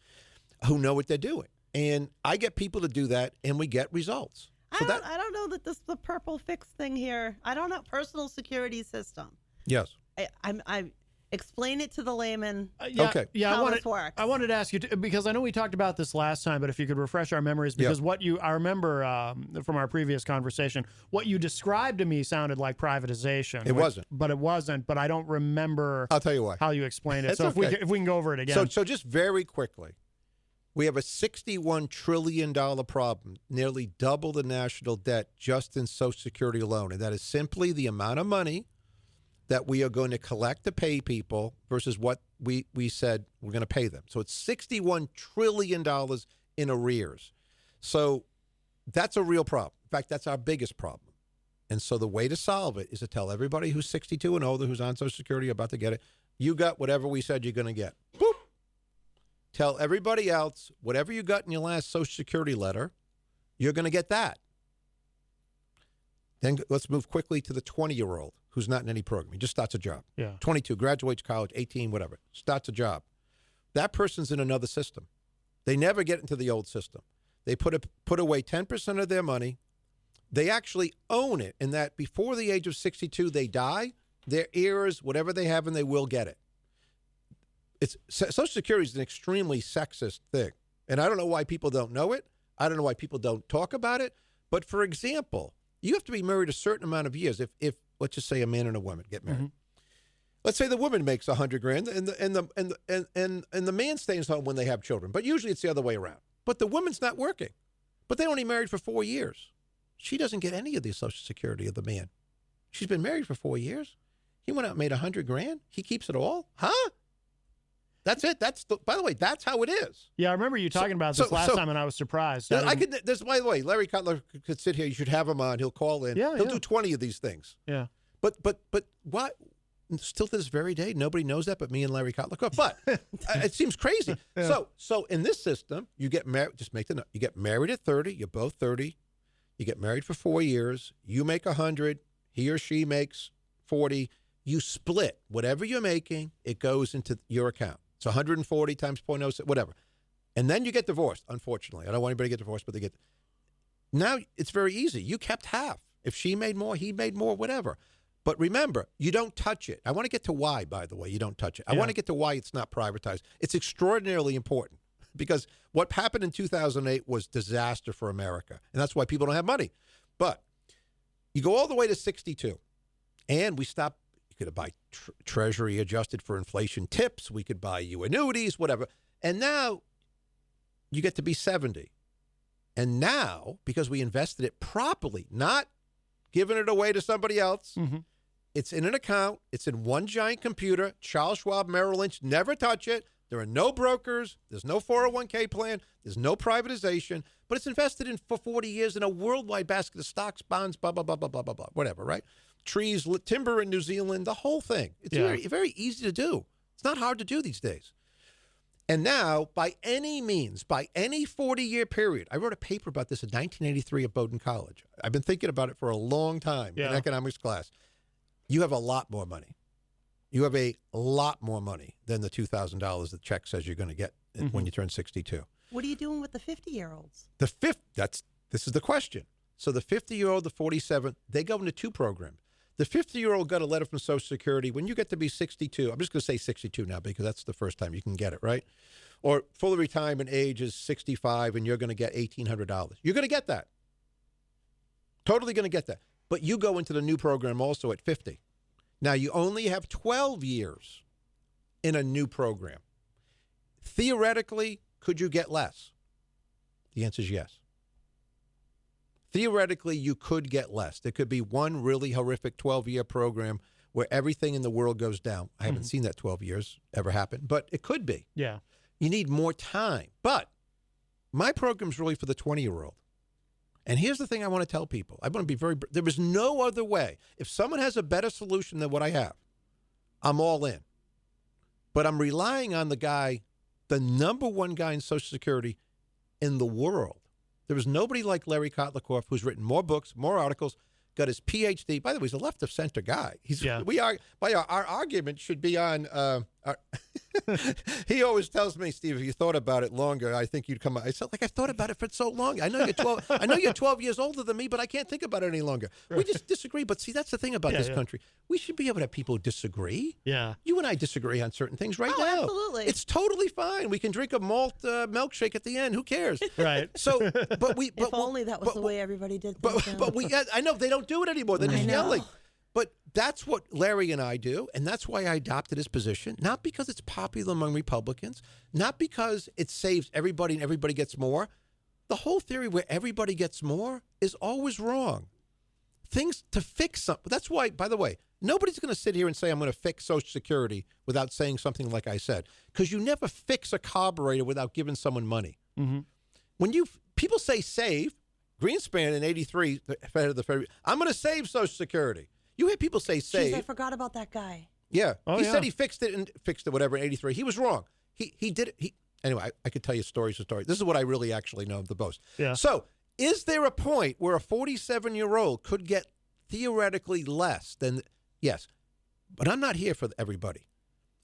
who know what they're doing. And I get people to do that, and we get results. I don't know that this is the purple fix thing here. I don't know. Personal security system. Yes. I explain it to the layman. Okay. Yeah, how this works. I wanted to ask you, because I know we talked about this last time, but if you could refresh our memories, because I remember from our previous conversation, what you described to me sounded like privatization. It wasn't. But it wasn't, but I don't remember. I'll tell you why. How you explained it. It's so okay. if we can go over it again. So just very quickly, we have a $61 trillion problem, nearly double the national debt just in Social Security alone. And that is simply the amount of money that we are going to collect to pay people versus what we said we're going to pay them. So it's $61 trillion in arrears. So that's a real problem. In fact, that's our biggest problem. And so the way to solve it is to tell everybody who's 62 and older who's on Social Security about to get it, you got whatever we said you're going to get. Boop. Tell everybody else, whatever you got in your last Social Security letter, you're going to get that. Then let's move quickly to the 20-year-old who's not in any program. He just starts a job. 22, graduates college, 18, whatever, starts a job. That person's in another system. They never get into the old system. They put away 10% of their money. They actually own it in that before the age of 62, they die, their heirs, whatever they have, and they will get it. Social Security is an extremely sexist thing. And I don't know why people don't know it. I don't know why people don't talk about it. But for example, you have to be married a certain amount of years. If let's just say a man and a woman get married. Let's say the woman makes $100,000 and the man stays home when they have children. But usually it's the other way around. But the woman's not working. But they only married for 4 years. She doesn't get any of the Social Security of the man. She's been married for 4 years. He went out and made $100,000. He keeps it all? Huh? That's it. By the way, that's how it is. Yeah, I remember you talking about this last time, and I was surprised. By the way, Larry Cutler could sit here. You should have him on. He'll call in. He'll do 20 of these things. Yeah. But why? Still to this very day, nobody knows that but me and Larry Cutler. But it seems crazy. So in this system, you get married. Just make the note. You get married at 30. You're both 30. You get married for 4 years. You make 100. He or she makes 40. You split whatever you're making. It goes into your account. It's 140 times 0.06, whatever. And then you get divorced, unfortunately. I don't want anybody to get divorced, but they get. Now it's very easy. You kept half. If she made more, he made more, whatever. But remember, you don't touch it. I want to get to why, by the way, you don't touch it. I want to get to why it's not privatized. It's extraordinarily important because what happened in 2008 was disaster for America. And that's why people don't have money. But you go all the way to 62, and we stop. You could buy Treasury adjusted for inflation tips. We could buy you annuities, whatever. And now you get to be 70. And now, because we invested it properly, not giving it away to somebody else, it's in an account. It's in one giant computer. Charles Schwab, Merrill Lynch, never touch it. There are no brokers. There's no 401k plan. There's no privatization. But it's invested in for 40 years in a worldwide basket of stocks, bonds, blah, blah, blah, blah, blah, blah, blah, whatever, right? Trees, timber in New Zealand, the whole thing. It's very, very easy to do. It's not hard to do these days. And now, by any means, by any 40-year period, I wrote a paper about this in 1983 at Bowdoin College. I've been thinking about it for a long time in economics class. You have a lot more money. You have a lot more money than the $2,000 the check says you're going to get when you turn 62. What are you doing with the 50-year-olds? This is the question. So the 50-year-old, the 47, they go into two programs. The 50-year-old got a letter from Social Security. When you get to be 62, I'm just going to say 62 now because that's the first time you can get it, right? Or full retirement age is 65 and you're going to get $1,800. You're going to get that. Totally going to get that. But you go into the new program also at 50. Now, you only have 12 years in a new program. Theoretically, could you get less? The answer is yes. Theoretically, you could get less. There could be one really horrific 12-year program where everything in the world goes down. I haven't seen that 12 years ever happen, but it could be. Yeah. You need more time. But my program's really for the 20-year-old. And here's the thing I want to tell people. I want to be there is no other way. If someone has a better solution than what I have, I'm all in. But I'm relying on the number one guy in Social Security in the world. There was nobody like Larry Kotlakoff who's written more books, more articles, got his PhD. By the way, he's a left of center guy. Our argument should be on. He always tells me, Steve, if you thought about it longer, I think you'd come. I said, I've thought about it for so long. I know you're 12. I know you're 12 years older than me, but I can't think about it any longer. We just disagree. But see, that's the thing about this country. We should be able to have people disagree. Yeah. You and I disagree on certain things now. Absolutely. It's totally fine. We can drink a malt milkshake at the end. Who cares? Right. So, if only that was the way everybody did things. But I know they don't do it anymore. They're just yelling. But that's what Larry and I do, and that's why I adopted his position, not because it's popular among Republicans, not because it saves everybody and everybody gets more. The whole theory where everybody gets more is always wrong. Things to fix something. That's why, by the way, nobody's going to sit here and say, I'm going to fix Social Security without saying something like I said, because you never fix a carburetor without giving someone money. When people say save, Greenspan in 83, the head of the Federal, I'm going to save Social Security. You hear people say save. Jeez, I forgot about that guy. Yeah. He said he fixed it whatever in 83. He was wrong. He did it. Anyway, I could tell you stories and stories. This is what I really actually know the most. Yeah. So is there a point where a 47-year-old could get theoretically less than, yes, but I'm not here for everybody.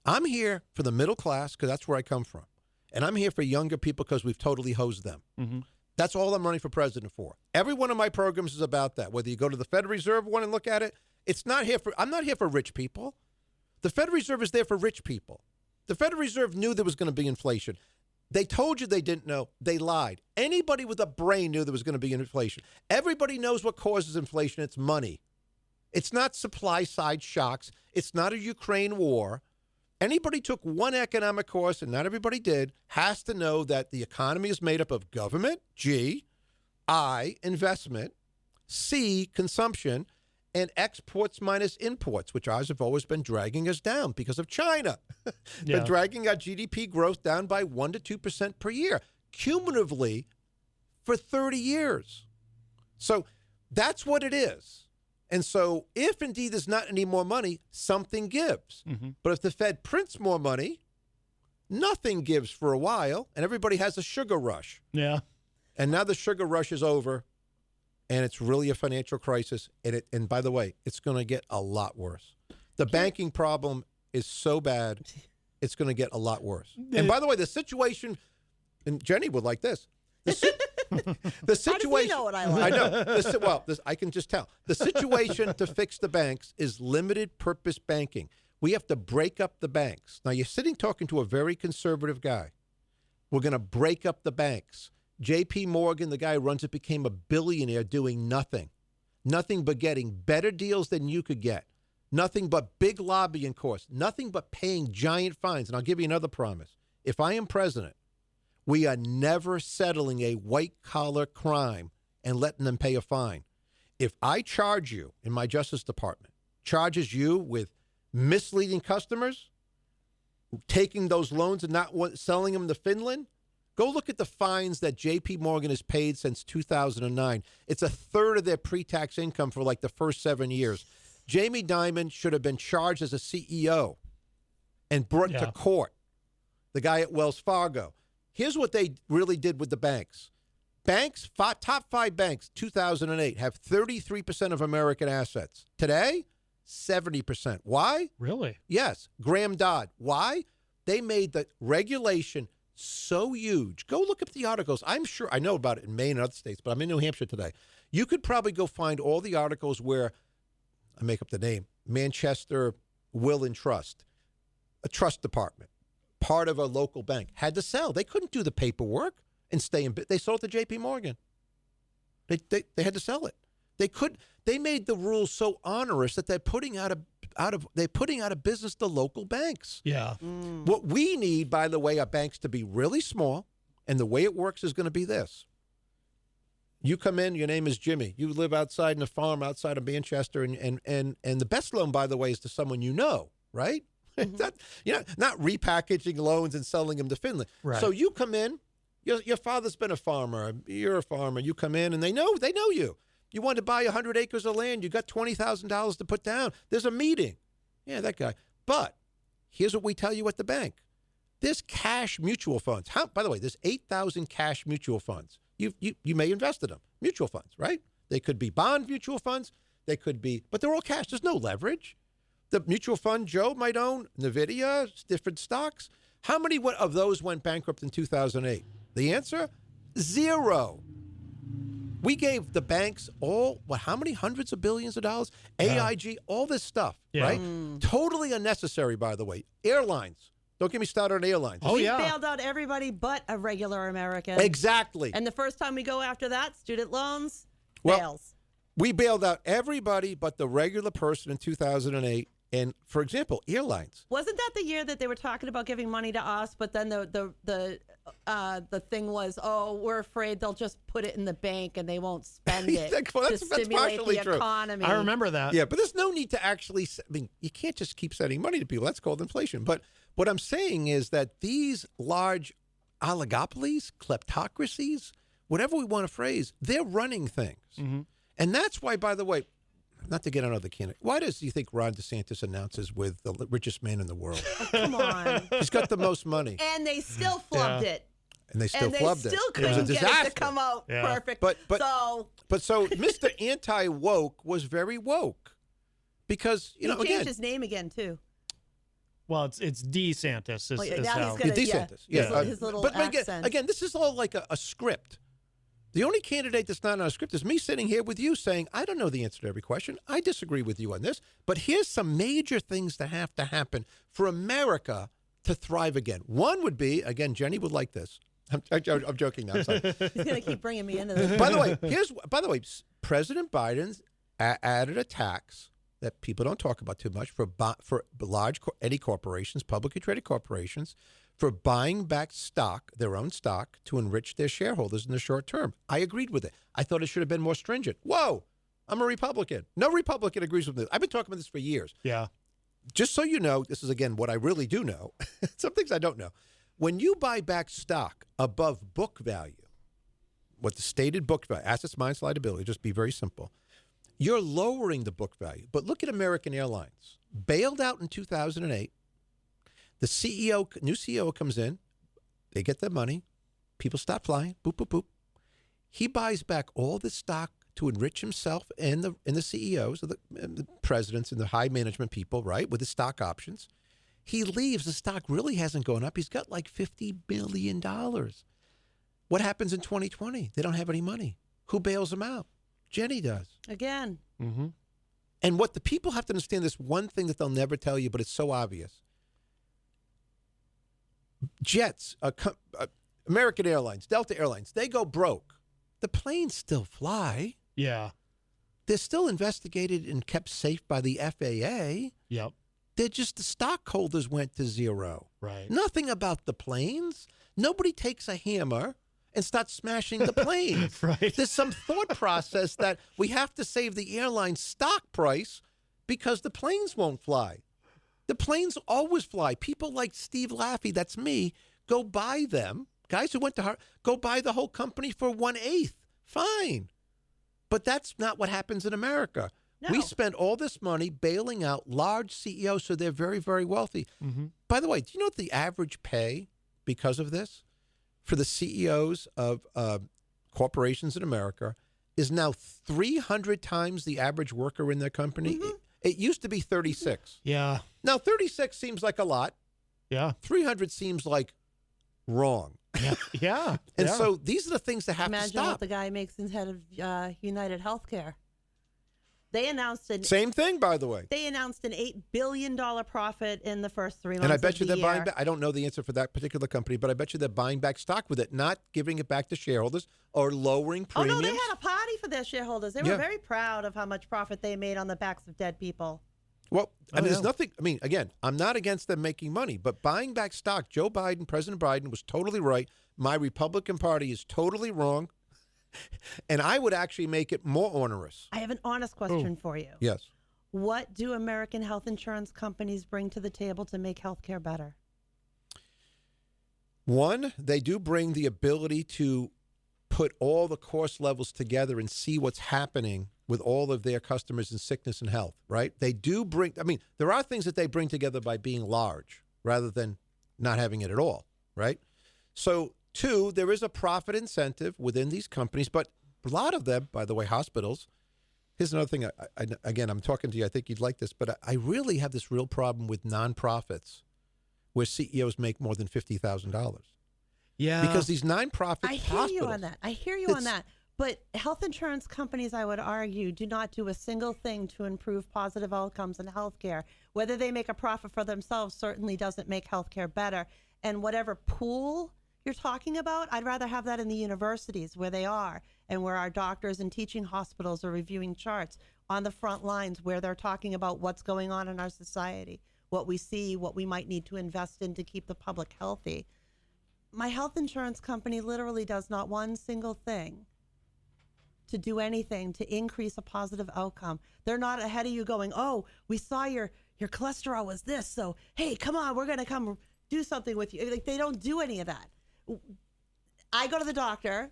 I'm here for the middle class because that's where I come from. And I'm here for younger people because we've totally hosed them. That's all I'm running for president for. Every one of my programs is about that. Whether you go to the Federal Reserve one and look at it, I'm not here for rich people. The Federal Reserve is there for rich people. The Federal Reserve knew there was going to be inflation. They told you they didn't know. They lied. Anybody with a brain knew there was going to be inflation. Everybody knows what causes inflation. It's money. It's not supply side shocks. It's not a Ukraine war. Anybody took one economic course, and not everybody did, has to know that the economy is made up of government, G, I, investment, C, consumption, and exports minus imports, which ours have always been dragging us down because of China. They're dragging our GDP growth down by 1% to 2% per year, cumulatively for 30 years. So that's what it is. And so if indeed there's not any more money, something gives. But if the Fed prints more money, nothing gives for a while, and everybody has a sugar rush. Yeah. And now the sugar rush is over, and it's really a financial crisis. And by the way, it's going to get a lot worse. The banking problem is so bad, it's going to get a lot worse. And by the way, the situation, and Jenny would like this. The situation. How does he know what I like? I know. I can just tell. The situation to fix the banks is limited purpose banking. We have to break up the banks. Now, you're sitting talking to a very conservative guy. We're going to break up the banks. J.P. Morgan, the guy who runs it, became a billionaire doing nothing but getting better deals than you could get, nothing but big lobbying costs, nothing but paying giant fines. And I'll give you another promise. If I am president, we are never settling a white-collar crime and letting them pay a fine. If I charge you in my Justice Department, charges you with misleading customers, taking those loans and not selling them to Finland, go look at the fines that J.P. Morgan has paid since 2009. It's a third of their pre-tax income for like the first 7 years. Jamie Dimon should have been charged as a CEO and brought to court. The guy at Wells Fargo. Here's what they really did with the banks. Banks, top 5 banks, 2008, have 33% of American assets. Today, 70%. Why? Really? Yes. Graham Dodd. Why? They made the regulation so huge. Go look up the articles. I'm sure I know about it in Maine and other states, but I'm in New Hampshire today. You could probably go find all the articles where, I make up the name, Manchester Will and Trust, a trust department, part of a local bank, had to sell. They couldn't do the paperwork and stay in. They sold to J.P. Morgan. They had to sell it. They made the rules so onerous that they're putting out of business the local banks. Yeah. What we need, by the way, are banks to be really small, and the way it works is going to be this. You come in, your name is Jimmy. You live outside in a farm outside of Manchester, and the best loan, by the way, is to someone you know, right? Mm-hmm. Not repackaging loans and selling them to Finland. Right. So you come in, your father's been a farmer, you're a farmer, you come in, and they know you. You want to buy 100 acres of land. You got $20,000 to put down. There's a meeting. Yeah, that guy. But here's what we tell you at the bank. There's cash mutual funds. By the way, there's 8,000 cash mutual funds. You may invest in them. Mutual funds, right? They could be bond mutual funds. They could be, but they're all cash. There's no leverage. The mutual fund Joe might own, NVIDIA, different stocks. How many of those went bankrupt in 2008? The answer? 0. We gave the banks how many hundreds of billions of dollars? AIG, all this stuff, right? Totally unnecessary, by the way. Airlines. Don't get me started on airlines. We bailed out everybody but a regular American. Exactly. And the first time we go after that, student loans, Well, bails. We bailed out everybody but the regular person in 2008. And, for example, airlines. Wasn't that the year that they were talking about giving money to us, but then the thing was, we're afraid they'll just put it in the bank and they won't spend it to stimulate the economy. I remember that. Yeah, but there's no need to actually, you can't just keep sending money to people. That's called inflation. But what I'm saying is that these large oligopolies, kleptocracies, whatever we want to phrase, they're running things. Mm-hmm. And that's why, by the way, not to get on other candidate. Why do you think Ron DeSantis announces with the richest man in the world? Oh, come on. He's got the most money. And they still flubbed it. And they still flubbed it. It was a couldn't disaster. get it to come out perfect. So Mr. Anti-Woke was very woke. Because, he changed his name again, too. Well, it's DeSantis. DeSantis. Yeah. His little but accent. Again, this is all like a script. The only candidate that's not on a script is me sitting here with you saying, I don't know the answer to every question. I disagree with you on this. But here's some major things that have to happen for America to thrive again. One would be, again, Jenny would like this. I'm joking now. I'm sorry. He's going to keep bringing me into this. By the way, President Biden added a tax that people don't talk about too much for large any corporations, publicly traded corporations, for buying back stock, their own stock, to enrich their shareholders in the short term. I agreed with it. I thought it should have been more stringent. Whoa, I'm a Republican. No Republican agrees with this. I've been talking about this for years. Yeah. Just so you know, this is, again, what I really do know. Some things I don't know. When you buy back stock above book value, what the stated book value, assets minus liability, just be very simple, you're lowering the book value. But look at American Airlines. Bailed out in 2008. The new CEO comes in. They get their money. People stop flying. Boop, boop, boop. He buys back all the stock to enrich himself and the CEOs, and the presidents and the high management people, right, with the stock options. He leaves. The stock really hasn't gone up. He's got like $50 billion. What happens in 2020? They don't have any money. Who bails them out? Jenny does. Again. Mm-hmm. And what the people have to understand, this one thing that they'll never tell you, but it's so obvious. Jets, American Airlines, Delta Airlines, they go broke. The planes still fly. Yeah. They're still investigated and kept safe by the FAA. Yep. They're just the stockholders went to zero. Right. Nothing about the planes. Nobody takes a hammer and starts smashing the planes. Right. There's some thought process that we have to save the airline stock price because the planes won't fly. The planes always fly. People like Steve Laffey, that's me, go buy them. Guys who went to Harvard, go buy the whole company for 1/8. Fine. But that's not what happens in America. No. We spend all this money bailing out large CEOs so they're very, very wealthy. Mm-hmm. By the way, do you know what the average pay because of this for the CEOs of corporations in America is now 300 times the average worker in their company? Mm-hmm. It used to be 36. Yeah. Now, 36 seems like a lot. Yeah. 300 seems like wrong. Yeah. Yeah. And yeah. so these are the things that have Imagine to stop. what the guy makes instead of United Healthcare. They announced Same thing, by the way. an $8 billion profit in the first 3 months. And I bet you of the they're buying year. back. I don't know the answer for that particular company, but I bet you they're buying back stock with it, not giving it back to shareholders or lowering Oh premiums. no, they had a party for their shareholders. They were Yeah. very proud of how much profit they made on the backs of dead people. Well, I mean, yeah. there's nothing. I mean, again, I'm not against them making money, but buying back stock, Joe Biden, President Biden was totally right. My Republican Party is totally wrong. And I would actually make it more onerous. I have an honest question for you. Yes. What do American health insurance companies bring to the table to make healthcare better? One, they do bring the ability to put all the course levels together and see what's happening with all of their customers in sickness and health, right? They do bring, I mean, there are things that they bring together by being large rather than not having it at all, right? So, two, there is a profit incentive within these companies, but a lot of them, by the way, hospitals. Here's another thing. Again, I'm talking to you. I think you'd like this, but I really have this real problem with nonprofits where CEOs make more than $50,000. Yeah. Because these nonprofit I hear hospitals. you on that. I hear you on that. But health insurance companies, I would argue, do not do a single thing to improve positive outcomes in healthcare. Whether they make a profit for themselves certainly doesn't make healthcare better. And whatever pool you're talking about, I'd rather have that in the universities where they are and where our doctors and teaching hospitals are reviewing charts on the front lines where they're talking about what's going on in our society, what we see, what we might need to invest in to keep the public healthy. My health insurance company literally does not one single thing to do anything to increase a positive outcome. They're not ahead of you going, oh, we saw your cholesterol was this, so hey, come on, we're going to come do something with you. Like, they don't do any of that. I go to the doctor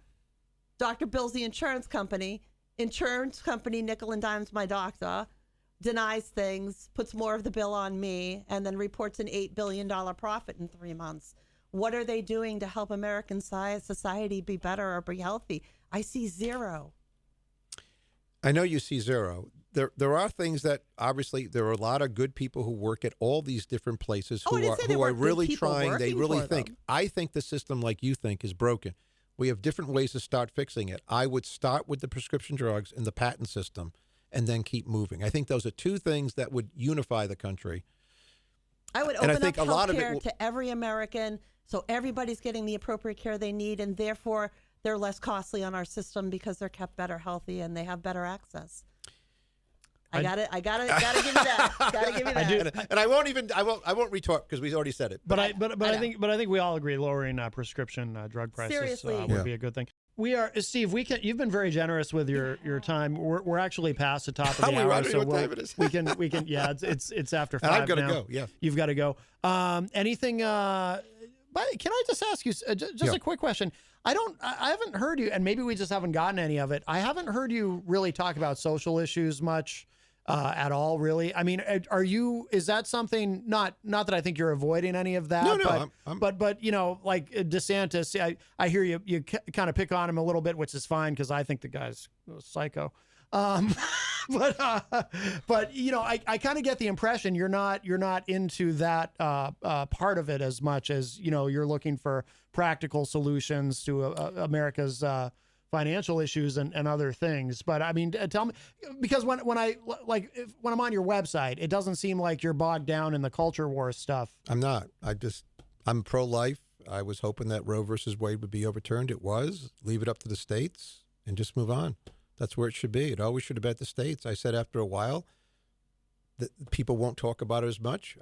bills the insurance company nickel and dimes my doctor, denies things, puts more of the bill on me, and then reports an $8 billion profit in 3 months. What are they doing to help American society be better or be healthy? I see zero. I know you see zero. There are things that obviously there are a lot of good people who work at all these different places who are really trying. They really think. I think the system, like you think, is broken. We have different ways to start fixing it. I would start with the prescription drugs and the patent system and then keep moving. I think those are two things that would unify the country. I would open up health care to every American so everybody's getting the appropriate care they need, and therefore they're less costly on our system because they're kept better healthy and they have better access. I gotta give you that. Gotta give you that. I do. And I won't retort because we already said it. But I think we all agree lowering prescription drug prices Seriously. would be a good thing. We are, Steve. You've been very generous with your time. We're actually past the top of the hour, so we can. Yeah, it's after 5 now. I've got to go. Yeah, you've got to go. Anything? But can I just ask you just a quick question? I haven't heard you, and maybe we just haven't gotten any of it. I haven't heard you really talk about social issues much. at all, really? I mean, is that something, not that I think you're avoiding any of that, No, but you know, like DeSantis, I hear you kind of pick on him a little bit, which is fine because I think the guy's a psycho. But you know, I kind of get the impression you're not into that part of it as much as, you know, you're looking for practical solutions to America's financial issues and other things. But I mean, tell me, because when I'm on your website, it doesn't seem like you're bogged down in the culture war stuff. I'm not. I'm pro-life. I was hoping that Roe versus Wade would be overturned. It was. Leave it up to the states and just move on. That's where it should be. It always should have been at the states. I said after a while that people won't talk about it as much.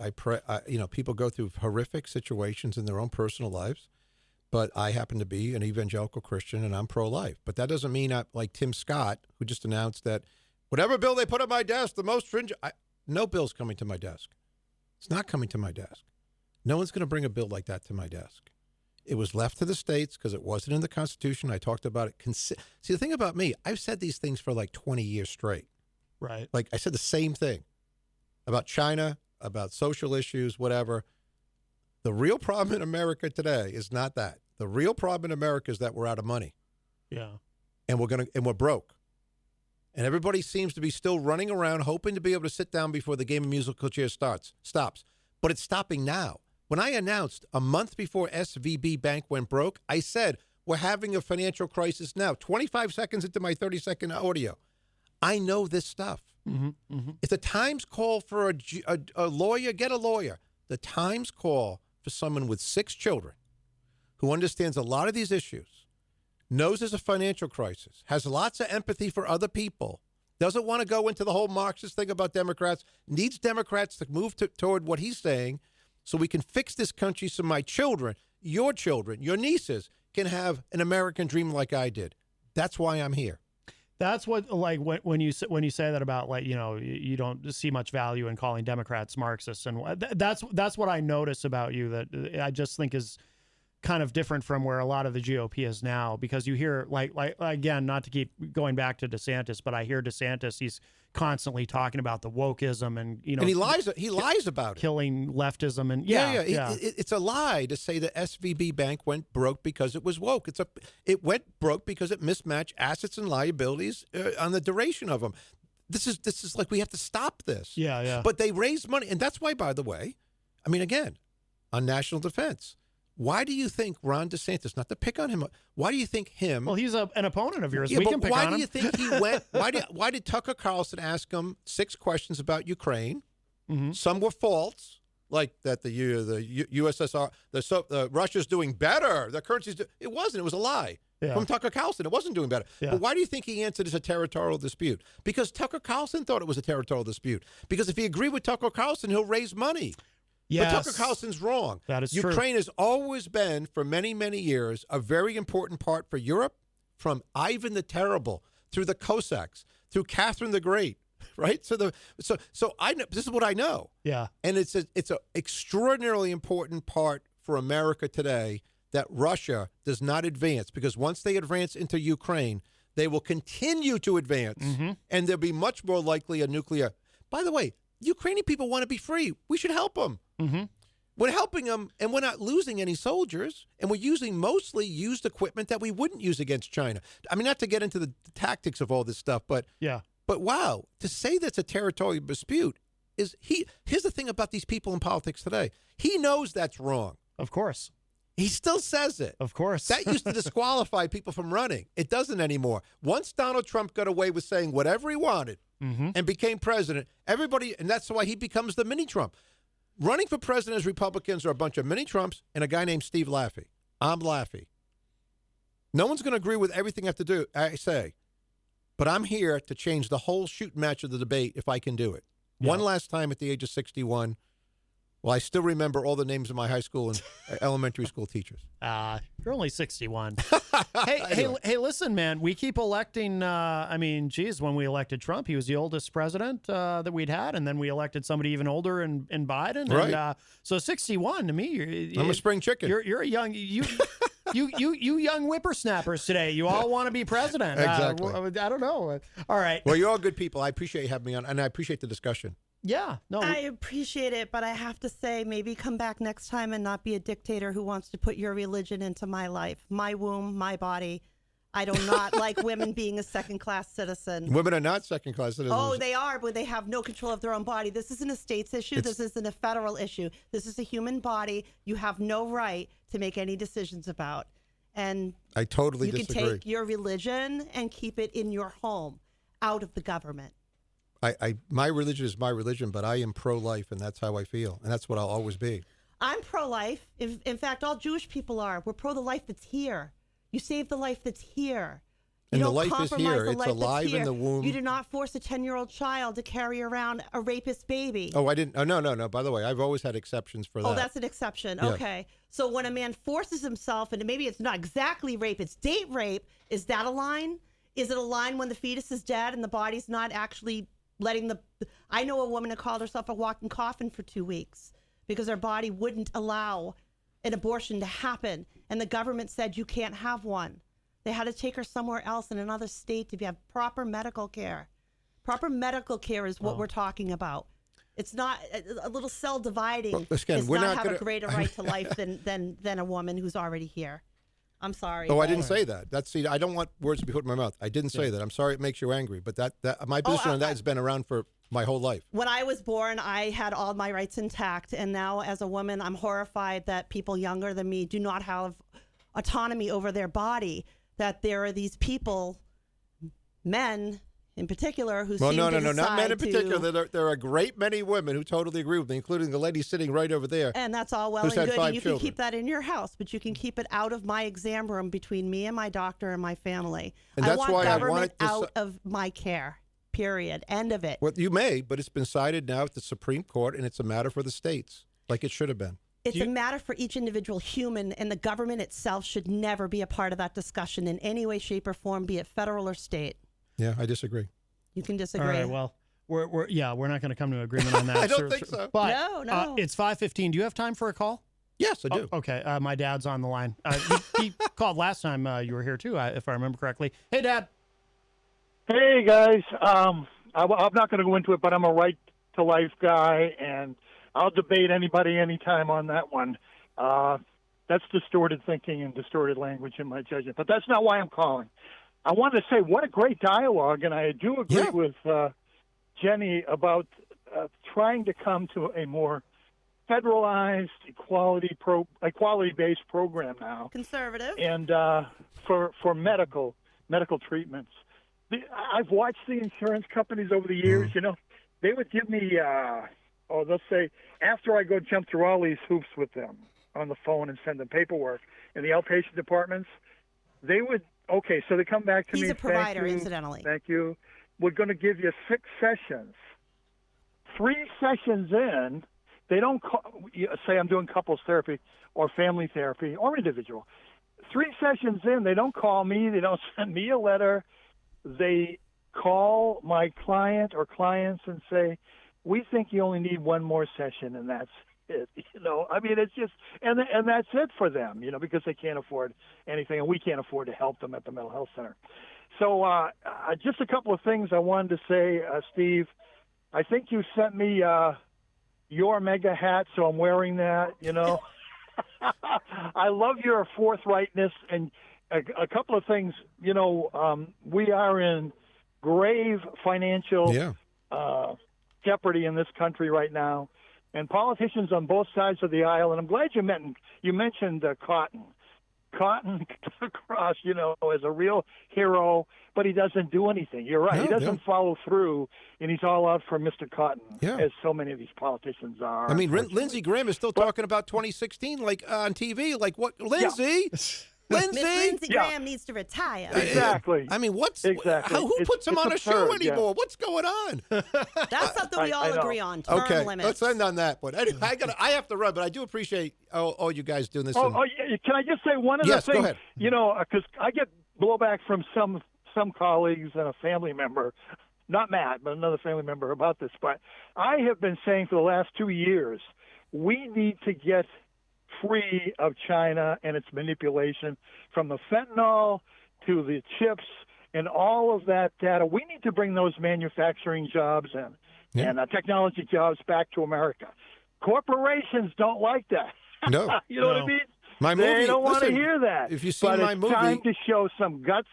People go through horrific situations in their own personal lives, but I happen to be an evangelical Christian and I'm pro-life. But that doesn't mean I'm like Tim Scott, who just announced that whatever bill they put on my desk, the most stringent, no bill's coming to my desk. It's not coming to my desk. No one's going to bring a bill like that to my desk. It was left to the states because it wasn't in the Constitution. I talked about it. See, the thing about me, I've said these things for like 20 years straight. Right. Like I said the same thing about China, about social issues, whatever. The real problem in America today is not that. The real problem in America is that we're out of money. Yeah. And we're broke. And everybody seems to be still running around hoping to be able to sit down before the game of musical chairs stops. But it's stopping now. When I announced a month before SVB Bank went broke, I said, we're having a financial crisis now. 25 seconds into my 30-second audio. I know this stuff. Mm-hmm, mm-hmm. If the Times call for a lawyer, get a lawyer. The Times call for someone with 6 children who understands a lot of these issues, knows there's a financial crisis, has lots of empathy for other people, doesn't want to go into the whole Marxist thing about Democrats, needs Democrats to move toward what he's saying, so we can fix this country so my children, your nieces can have an American dream like I did. That's why I'm here. That's what, like, when you say that about, like, you know, you don't see much value in calling Democrats Marxists, and that's what I notice about you that I just think is kind of different from where a lot of the GOP is now, because you hear like again, not to keep going back to DeSantis, but I hear DeSantis, he's constantly talking about the wokeism and, you know, and he lies about it, killing leftism, and it's a lie to say that SVB Bank went broke because it was woke. It went broke because it mismatched assets and liabilities on the duration of them. This is like, we have to stop this. Yeah. But they raised money, and that's why, by the way, I mean, again, on national defense. Why do you think Ron DeSantis, not to pick on him, why do you think him? Well, he's an opponent of yours. Yeah, we can pick on him. Why do you think he went? Why did Tucker Carlson ask him 6 questions about Ukraine? Mm-hmm. Some were false, like that the USSR, Russia's doing better. The currency's it wasn't. It was a lie. Yeah. From Tucker Carlson. It wasn't doing better. Yeah. But why do you think he answered as a territorial dispute? Because Tucker Carlson thought it was a territorial dispute. Because if he agreed with Tucker Carlson, he'll raise money. Yes. But Tucker Carlson's wrong. That is true. Ukraine has always been, for many, many years, a very important part for Europe, from Ivan the Terrible through the Cossacks, through Catherine the Great, right? So I know, this is what I know. Yeah. And it's an extraordinarily important part for America today that Russia does not advance, because once they advance into Ukraine, they will continue to advance, and there'll be much more likely a nuclear. By the way, Ukrainian people want to be free. We should help them. Mm-hmm. We're helping them, and we're not losing any soldiers, and we're using mostly used equipment that we wouldn't use against China. I mean, not to get into the tactics of all this stuff, but wow, to say that's a territorial dispute here's the thing about these people in politics today. He knows that's wrong. Of course. He still says it. Of course. That used to disqualify people from running. It doesn't anymore. Once Donald Trump got away with saying whatever he wanted and became president, everybody, and that's why he becomes the mini Trump. Running for president as Republicans are a bunch of mini Trumps and a guy named Steve Laffey. I'm Laffey. No one's going to agree with everything I say, but I'm here to change the whole shooting match of the debate if I can do it. Yeah. One last time at the age of 61. Well, I still remember all the names of my high school and elementary school teachers. You're only 61. Hey, listen, man, we keep electing, when we elected Trump, he was the oldest president that we'd had, and then we elected somebody even older in Biden. Right. And, so 61 to me, I'm a spring chicken. You're a young, You young whippersnappers today, you all want to be president. Exactly. I don't know. All right. Well, you're all good people. I appreciate you having me on, and I appreciate the discussion. Yeah. No. I appreciate it, but I have to say, maybe come back next time and not be a dictator who wants to put your religion into my life, my womb, my body. I do not like women being a second-class citizen. Women are not second-class citizens. Oh, they are, but they have no control of their own body. This isn't a state's issue. This isn't a federal issue. This is a human body you have no right to make any decisions about. And I totally you disagree. can take your religion and keep it in your home, out of the government. My religion is my religion, but I am pro-life, and that's how I feel, and that's what I'll always be. I'm pro-life. In fact, all Jewish people are. We're pro the life that's here. You save the life that's here. You And the don't life is compromise here. the It's life that's alive in here. the womb. You do not force a 10-year-old child to carry around a rapist baby. Oh, I didn't. Oh, no. By the way, I've always had exceptions for that. Oh, that's an exception. Yeah. Okay. So when a man forces himself, and maybe it's not exactly rape, it's date rape, is that a line? Is it a line when the fetus is dead and the body's not actually letting the... I know a woman who called herself a walking coffin for 2 weeks because her body wouldn't allow an abortion to happen. And the government said you can't have one. They had to take her somewhere else in another state to have proper medical care. Proper medical care is what we're talking about. It's not a little cell dividing. Well, again, does we're not not have gonna- a greater right to life than a woman who's already here. I'm sorry. Oh, I but- didn't say that. See, I don't want words to be put in my mouth. I didn't say that. I'm sorry it makes you angry, but that my position on that has been around for my whole life. When I was born, I had all my rights intact, and now as a woman, I'm horrified that people younger than me do not have autonomy over their body. That there are these people, men in particular, who Well, seem no, to not men in decide to- particular. There are a great many women who totally agree with me, including the lady sitting right over there. And that's all well who's and had good. 5 And you can children. keep that in your house, but you can keep it out of my exam room between me and my doctor and my family. And I that's want why I government want it to out of my care. Period. End of it. Well, you may, but it's been cited now at the Supreme Court, and it's a matter for the states, like it should have been. It's a matter for each individual human, and the government itself should never be a part of that discussion in any way, shape, or form, be it federal or state. Yeah, I disagree. You can disagree. All right. Well, we're not going to come to an agreement on that. I don't think so. But No. it's 5:15. Do you have time for a call? Yes, I do. Oh, okay. My dad's on the line. He called last time you were here too, if I remember correctly. Hey, Dad. Hey guys, I'm not going to go into it, but I'm a right to life guy, and I'll debate anybody anytime on that one. That's distorted thinking and distorted language in my judgment, but that's not why I'm calling. I wanted to say what a great dialogue, and I do agree with Jenny about trying to come to a more federalized equality-based program now. Conservative. And for medical treatments. I've watched the insurance companies over the years, you know, they would give me, they'll say, after I go jump through all these hoops with them on the phone and send them paperwork in the outpatient departments, they would, so they come back to me. He's a provider, thank you, incidentally. Thank you. We're going to give you 6 sessions. 3 sessions in, they don't say I'm doing couples therapy or family therapy or individual. 3 sessions in, they don't call me. They don't send me a letter. They call my client or clients and say, we think you only need 1 more session, and that's it. You know, I mean, it's just, and that's it for them, you know, because they can't afford anything, and we can't afford to help them at the mental health center. So just a couple of things I wanted to say, Steve. I think you sent me your mega hat, so I'm wearing that, you know. I love your forthrightness, and a couple of things, you know, we are in grave financial jeopardy in this country right now, and politicians on both sides of the aisle, and I'm glad you mentioned Cotton. Cotton across, you know, as a real hero, but he doesn't do anything. You're right. No, he doesn't follow through, and he's all out for Mr. Cotton, as so many of these politicians are. I mean, Lindsey Graham is still talking about 202016, like on TV. Like what, Lindsey? Miss Lindsey Graham needs to retire. Exactly. I mean, Exactly. who puts him on a show absurd, anymore? What's going on? That's something we all I know. agree on. Term Okay, limits. let's end on that one. Anyway, I have to run, but I do appreciate all you guys doing this. Yeah, can I just say one other Yes, thing? go ahead. You know, because I get blowback from some colleagues and a family member, not Matt, but another family member about this. But I have been saying for the last 2 years, we need to get free of China and its manipulation, from the fentanyl to the chips and all of that data. We need to bring those manufacturing jobs and technology jobs back to America. Corporations don't like that. No. You know what I mean? My They movie, don't want to listen, hear that. if you've seen but my it's movie- time to show some guts,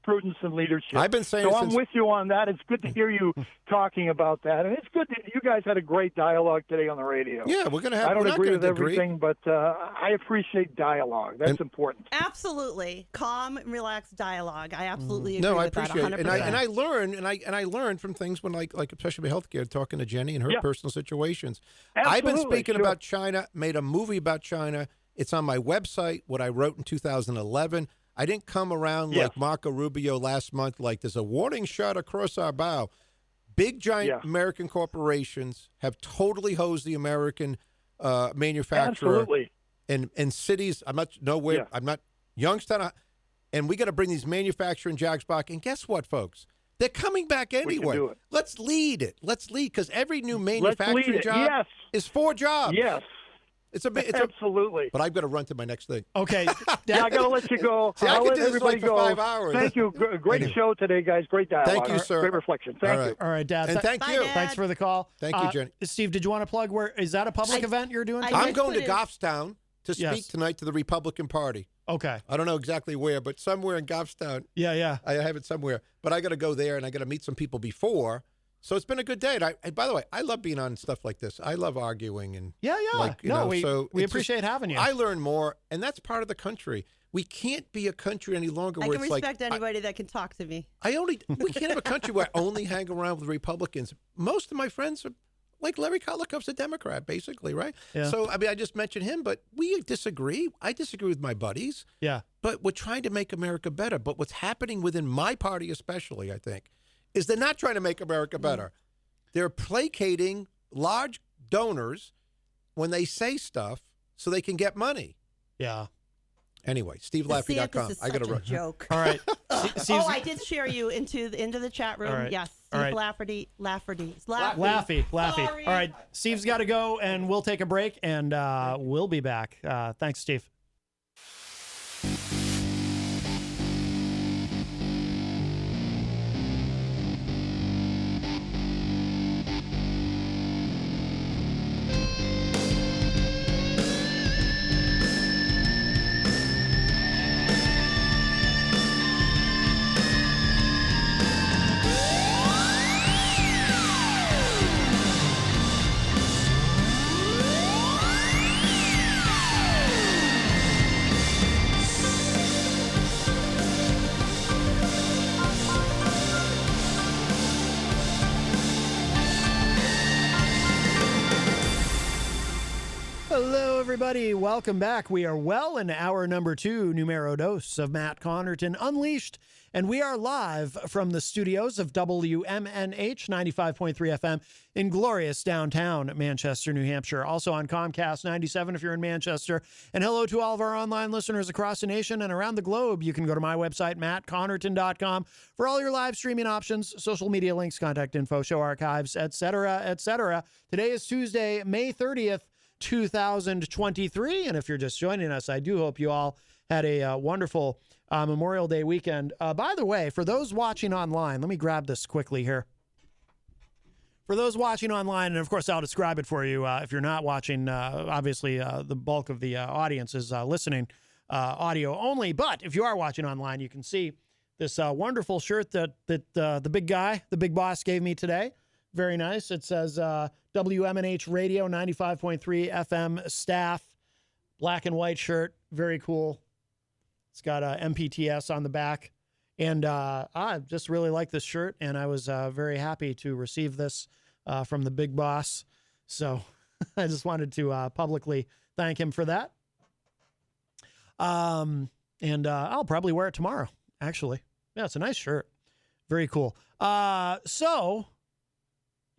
prudence, and leadership. I've been saying so since- I'm with you on that. It's good to hear you talking about that, and it's good that you guys had a great dialogue today on the radio. Yeah, we're going to have. I don't we're not agree gonna with everything, but I appreciate dialogue. That's important. Absolutely. Calm and relaxed dialogue. I absolutely agree No, I with that appreciate 100%. it, and I learn, and I learn from things when like especially with healthcare, talking to Jenny and her Yeah. personal situations. I've been Absolutely, speaking sure. about China, made a movie about China. It's on my website. What I wrote in 2011. I didn't come around Yes. like Marco Rubio last month. Like there's a warning shot across our bow. Big giant Yeah. American corporations have totally hosed the American manufacturer. Absolutely. And cities. I'm not nowhere. Yeah. I'm not Youngstown. And we got to bring these manufacturing jobs back. And guess what, folks? They're coming back anyway. do it. Let's lead it. Let's lead because every new Let's lead manufacturing it. job Yes. is 4 jobs. Yes. It's a bit. Absolutely. But I've got to run to my next thing. Okay. Yeah, I got to let you go. See, I I'll could let do this everybody like for go. 5 hours. Thank you. Great Anyway. show today, guys. Great dialogue. Thank you, sir. Great reflection. All Thank right. you. All right, Dad. And thank Bye, you. Dad. Thanks for the call. Thank you, Jenny. Steve, did you want to plug where is that a public event you're doing? I tonight? I'm did going to put in- Goffstown to speak Yes. tonight to the Republican Party. Okay. I don't know exactly where, but somewhere in Goffstown. Yeah, yeah. I have it somewhere. But I got to go there and I got to meet some people before. So it's been a good day. And by the way, I love being on stuff like this. I love arguing and Yeah, yeah. Like, you no, know, we so we it's appreciate having you. I learn more, and that's part of the country. We can't be a country any longer I where can it's respect like anybody that can talk to me. we can't have a country where I only hang around with Republicans. Most of my friends are like Larry Kolikoff's a Democrat, basically, right? Yeah. So I mean, I just mentioned him, but we disagree. I disagree with my buddies, yeah. but we're trying to make America better. But what's happening within my party, especially, I think, is they're not trying to make America better. They're placating large donors when they say stuff so they can get money. Yeah. Anyway, DeSantis SteveLaffey.com. is I got to such a run. joke. All right. Oh, I did share you into the chat room. All right. Yes, All Steve right. Laffey. Laffey. Sorry. All right. Steve's got to go, and we'll take a break, and we'll be back. Thanks, Steve. Hello, everybody. Welcome back. We are well in hour number 2, numero dos of Matt Connarton Unleashed, and we are live from the studios of WMNH 95.3 FM in glorious downtown Manchester, New Hampshire. Also on Comcast 97 if you're in Manchester. And hello to all of our online listeners across the nation and around the globe. You can go to my website, mattconnerton.com, for all your live streaming options, social media links, contact info, show archives, etc., etc. Today is Tuesday, May 30th. 2023. And if you're just joining us, I do hope you all had a wonderful Memorial Day weekend. By the way, for those watching online, let me grab this quickly here. For those watching online, and of course I'll describe it for you if you're not watching, obviously the bulk of the audience is listening audio only. But if you are watching online, you can see this wonderful shirt that the big guy, the big boss gave me today. Very nice. It says WMNH Radio 95.3 FM staff, black and white shirt. Very cool. It's got MPTS on the back. And I just really like this shirt, and I was very happy to receive this from the big boss. So I just wanted to publicly thank him for that. And I'll probably wear it tomorrow, actually. Yeah, it's a nice shirt. Very cool.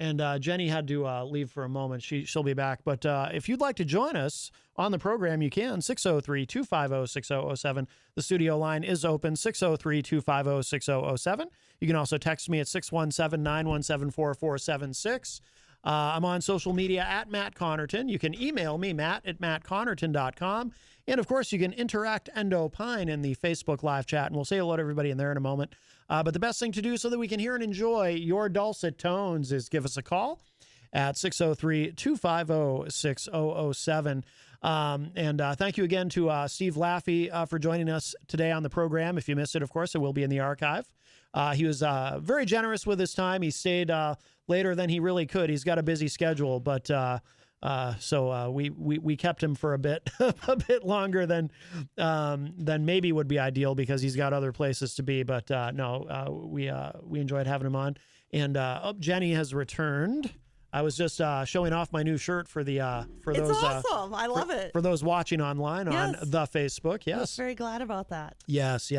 And Jenny had to leave for a moment. She'll be back. But if you'd like to join us on the program, you can. 603-250-6007. The studio line is open, 603-250-6007. You can also text me at 617-917-4476. I'm on social media at Matt Connarton. You can email me, matt@mattconnerton.com. And, of course, you can interact and opine in the Facebook live chat, and we'll say hello to everybody in there in a moment. But the best thing to do so that we can hear and enjoy your dulcet tones is give us a call at 603-250-6007. And thank you again to Steve Laffey for joining us today on the program. If you missed it, of course, it will be in the archive. He was very generous with his time. He stayed later than he really could. He's got a busy schedule, but so we kept him for a bit longer than maybe would be ideal because he's got other places to be. But no, we enjoyed having him on. And Jenny has returned. I was just showing off my new shirt for those. It's awesome. I love it. For those watching online on the Facebook. Yes. I was very glad about that. Yes.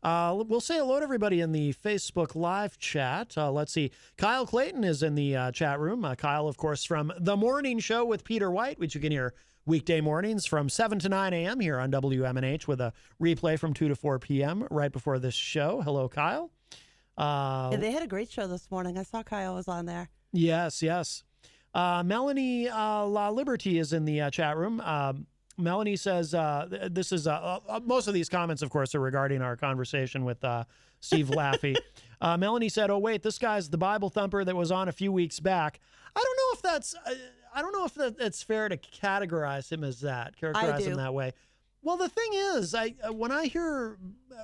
We'll say hello to everybody in the Facebook live chat. Let's see. Kyle Clayton is in the chat room. Kyle, of course, from The Morning Show with Peter White, which you can hear weekday mornings from 7 to 9 a.m. here on WMNH with a replay from 2 to 4 p.m. right before this show. Hello, Kyle. Yeah, they had a great show this morning. I saw Kyle was on there. Yes. Melanie La Liberty is in the chat room. Melanie says this is most of these comments, of course, are regarding our conversation with Steve Laffey. Melanie said, "Oh wait, this guy's the Bible thumper that was on a few weeks back." I don't know if that's fair to characterize him as that. Characterize him that way. Well, the thing is, when I hear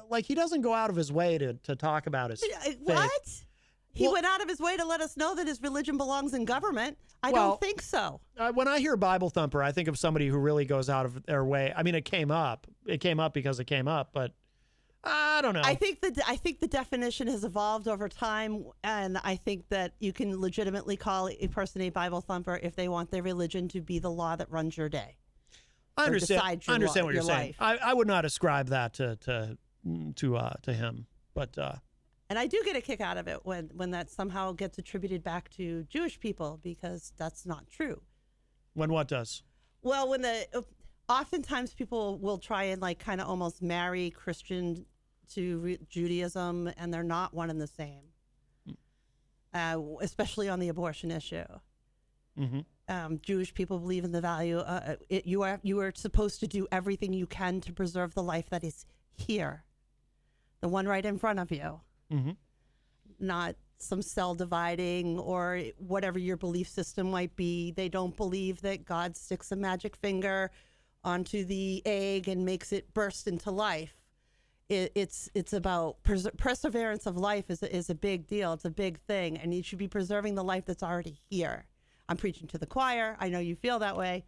like he doesn't go out of his way to talk about his what. faith. He went out of his way to let us know that his religion belongs in government. I don't think so. When I hear Bible thumper, I think of somebody who really goes out of their way. I mean, it came up because it came up, but I don't know. I think the definition has evolved over time, and I think that you can legitimately call a person a Bible thumper if they want their religion to be the law that runs your day. I understand what you're saying. Life. I would not ascribe that to him, but. And I do get a kick out of it when that somehow gets attributed back to Jewish people, because that's not true. When what does? Well, oftentimes people will try and like kind of almost marry Christian to Judaism, and they're not one and the same, especially on the abortion issue. Mm-hmm. Jewish people believe in the value. You are supposed to do everything you can to preserve the life that is here, the one right in front of you. Mm-hmm. Not some cell dividing or whatever your belief system might be. They don't believe that God sticks a magic finger onto the egg and makes it burst into life. It's about perseverance of life is a big deal. It's a big thing, and you should be preserving the life that's already here. I'm preaching to the choir. I know you feel that way,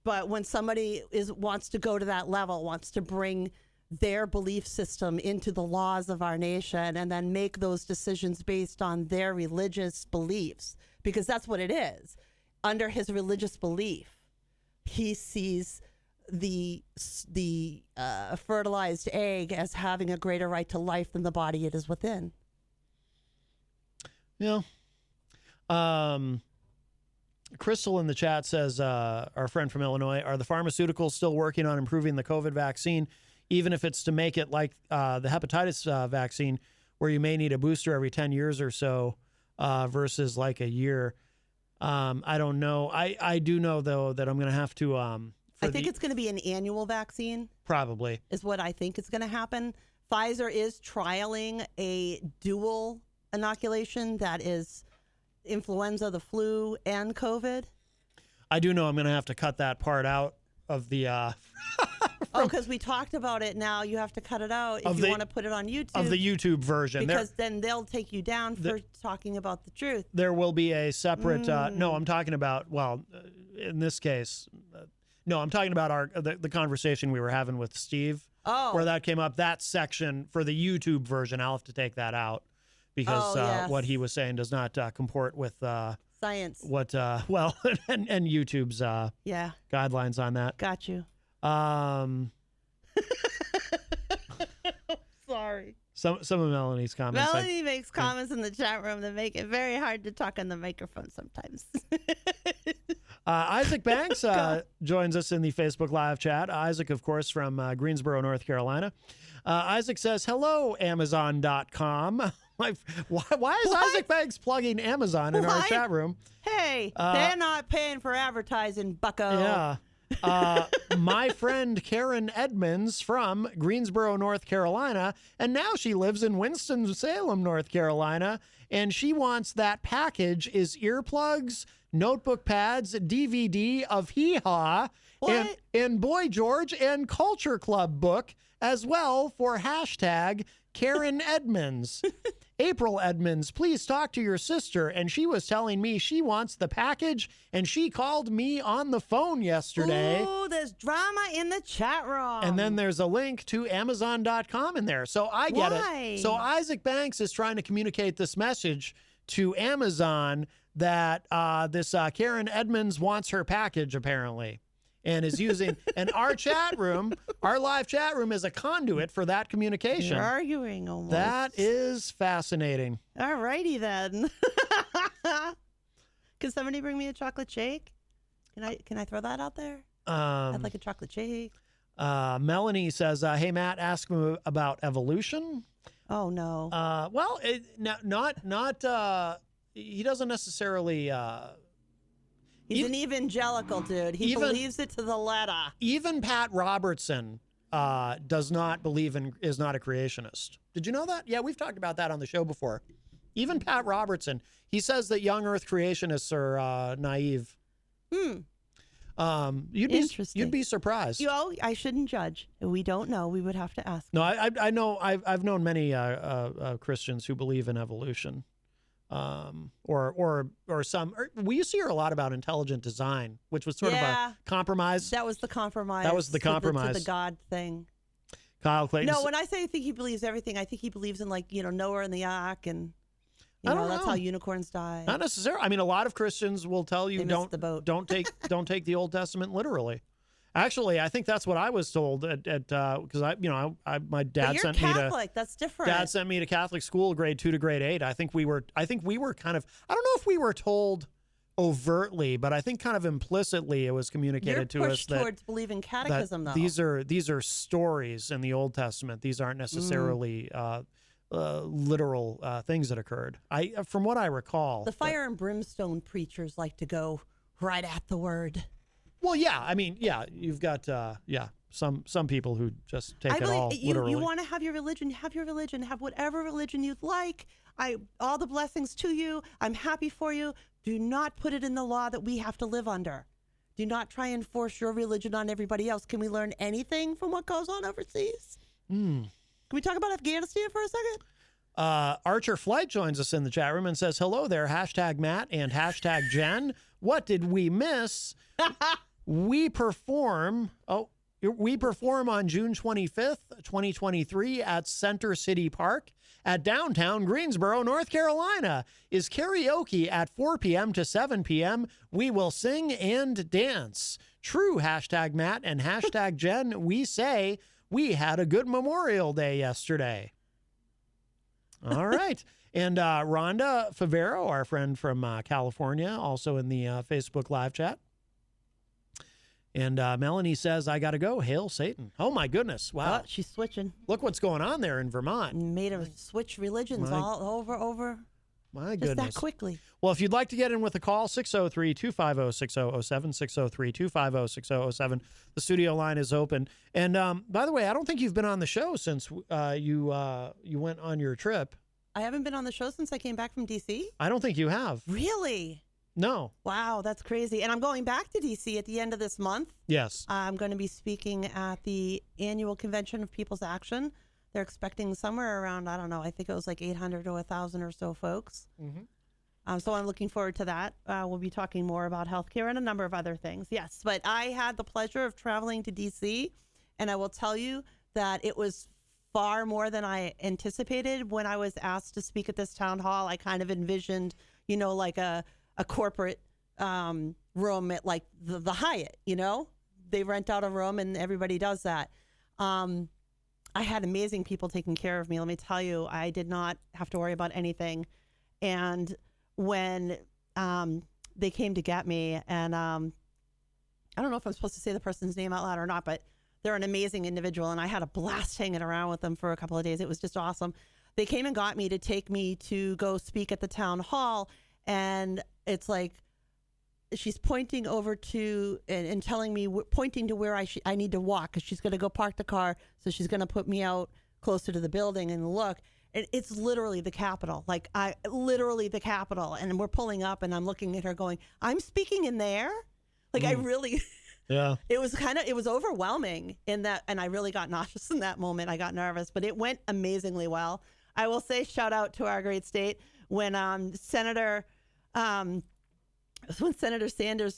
but when somebody wants to go to that level, wants to bring their belief system into the laws of our nation and then make those decisions based on their religious beliefs, because that's what it is. Under his religious belief, he sees the fertilized egg as having a greater right to life than the body it is within. Yeah. Crystal in the chat says, our friend from Illinois, are the pharmaceuticals still working on improving the COVID vaccine, even if it's to make it like the hepatitis vaccine, where you may need a booster every 10 years or so versus like a year? I don't know. I do know, though, that I'm going to have to... I think it's going to be an annual vaccine. Probably. Is what I think is going to happen. Pfizer is trialing a dual inoculation that is influenza, the flu, and COVID. I do know I'm going to have to cut that part out of the... because we talked about it. Now you have to cut it out if you want to put it on YouTube. Of the YouTube version. Because then they'll take you down for talking about the truth. There will be a separate... no, I'm talking about... Well, in this case... no, I'm talking about the conversation we were having with Steve. Oh. Where that came up. That section for the YouTube version, I'll have to take that out. Because what he was saying does not comport with... science. What... well, and YouTube's guidelines on that. Got you. Sorry. Some of Melanie's comments. Melanie makes comments in the chat room that make it very hard to talk on the microphone sometimes. Isaac Banks joins us in the Facebook live chat. Isaac, of course, from Greensboro, North Carolina. Isaac says, hello, Amazon.com. Why is Isaac Banks plugging Amazon in our Why? chat room? Hey, they're not paying for advertising, bucko. Yeah. My friend Karen Edmonds from Greensboro, North Carolina, and now she lives in Winston-Salem, North Carolina, and she wants that package is earplugs, notebook pads, DVD of Hee Haw, and Boy George and Culture Club book as well for hashtag Karen Edmonds. April Edmonds, please talk to your sister. And she was telling me she wants the package, and she called me on the phone yesterday. Ooh, there's drama in the chat room. And then there's a link to Amazon.com in there. So I get Why? it. So Isaac Banks is trying to communicate this message to Amazon that this Karen Edmonds wants her package, apparently, and is using and our chat room, our live chat room, is a conduit for that communication. You're arguing almost. That is fascinating. All righty then. Can somebody bring me a chocolate shake? Can I throw that out there? I'd like a chocolate shake. Melanie says, "Hey Matt, ask me about evolution." Oh no. Well, not. He doesn't necessarily. He's an evangelical dude. He even- believes it to the letter. Even Pat Robertson does not believe is not a creationist. Did you know that? Yeah, we've talked about that on the show before. Even Pat Robertson, he says that young Earth creationists are naive. Interesting. You'd be surprised. I shouldn't judge. We don't know. We would have to ask. No, I know. I've known many Christians who believe in evolution. Or some. We used to hear a lot about intelligent design, which was sort of a compromise. That was the compromise. That was the compromise. To the God thing. Kyle Clayton. No, when I say I think he believes everything, I think he believes in Noah and the ark, and I don't that's know. how unicorns die. Not necessarily. I mean, a lot of Christians will tell you They missed the boat. don't take the Old Testament literally. Actually, I think that's what I was told at because my dad But you're sent Catholic. me to That's different. Dad sent me to Catholic school, grade 2 to grade 8. I think we were kind of, I don't know if we were told overtly, but I think kind of implicitly it was communicated You're to us pushed that towards believing catechism, though. these are stories in the Old Testament. These aren't necessarily literal things that occurred. From what I recall, The fire and brimstone preachers like to go right at the word. Well, yeah, I mean, yeah, you've got some people who just take it all literally. You want to have your religion, have your religion, have whatever religion you'd like. All the blessings to you. I'm happy for you. Do not put it in the law that we have to live under. Do not try and force your religion on everybody else. Can we learn anything from what goes on overseas? Can we talk about Afghanistan for a second? Archer Flight joins us in the chat room and says, "Hello there, hashtag Matt and hashtag Jenn. What did we miss? We perform on June 25th, 2023 at Center City Park at downtown Greensboro, North Carolina. Is karaoke at 4 p.m. to 7 p.m. We will sing and dance. True, hashtag Matt and hashtag Jenn. We say we had a good Memorial Day yesterday." All right. And Rhonda Favero, our friend from California, also in the Facebook live chat. And Melanie says, "I got to go. Hail Satan." Oh, my goodness. Wow. Oh, she's switching. Look what's going on there in Vermont. Made her switch religions all over. My Just goodness. that quickly. Well, if you'd like to get in with a call, 603-250-6007, 603-250-6007. The studio line is open. And by the way, I don't think you've been on the show since you went on your trip. I haven't been on the show since I came back from D.C.? I don't think you have. Really? No. Wow, that's crazy. And I'm going back to D.C. at the end of this month. Yes. I'm going to be speaking at the annual convention of People's Action. They're expecting somewhere around, I don't know, I think it was like 800 to 1,000 or so folks. So I'm looking forward to that. We'll be talking more about healthcare and a number of other things. Yes, but I had the pleasure of traveling to D.C., and I will tell you that it was far more than I anticipated. When I was asked to speak at this town hall, I kind of envisioned, like a corporate room at like the Hyatt, They rent out a room and everybody does that. I had amazing people taking care of me. Let me tell you, I did not have to worry about anything. And when they came to get me, and I don't know if I'm supposed to say the person's name out loud or not, but they're an amazing individual, and I had a blast hanging around with them for a couple of days. It was just awesome. they came and got me to take me to go speak at the town hall. And it's like, she's pointing over to and telling me, pointing to where I need to walk because she's going to go park the car. So she's going to put me out closer to the building and look. And it's literally the Capitol, literally the Capitol. And we're pulling up and I'm looking at her going, I'm speaking in there? Like I really, Yeah. it was overwhelming in that. And I really got nauseous in that moment. I got nervous, but it went amazingly well. I will say shout out to our great state when Senator Sanders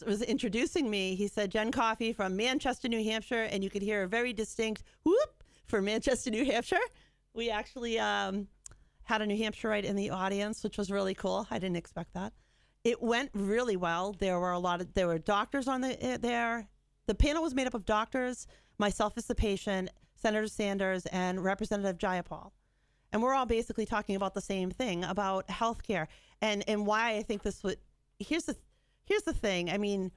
was introducing me. He said, Jenn Coffey from Manchester, New Hampshire. And you could hear a very distinct whoop for Manchester, New Hampshire. We actually had a New Hampshireite in the audience, which was really cool. I didn't expect that. It went really well. There were doctors on there. The panel was made up of doctors, myself as the patient, Senator Sanders, and Representative Jayapal. And we're all basically talking about the same thing, about healthcare and why I think this would. Here's the thing. I mean,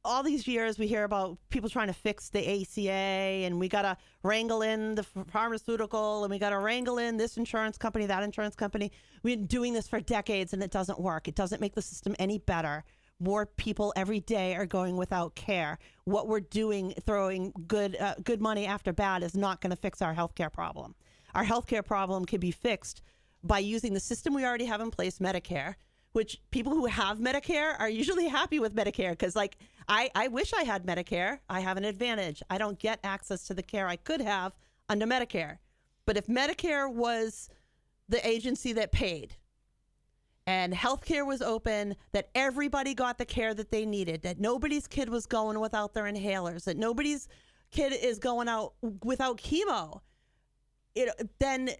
all these years we hear about people trying to fix the ACA, and we got to wrangle in the pharmaceutical, and we got to wrangle in this insurance company, that insurance company. We've been doing this for decades, and it doesn't work. It doesn't make the system any better. More people every day are going without care. What we're doing, throwing good money after bad, is not going to fix our healthcare problem. Our healthcare problem can be fixed by using the system we already have in place, Medicare, which people who have Medicare are usually happy with Medicare because, I wish I had Medicare. I have an advantage. I don't get access to the care I could have under Medicare. But if Medicare was the agency that paid and healthcare was open, that everybody got the care that they needed, that nobody's kid was going without their inhalers, that nobody's kid is going out without chemo, then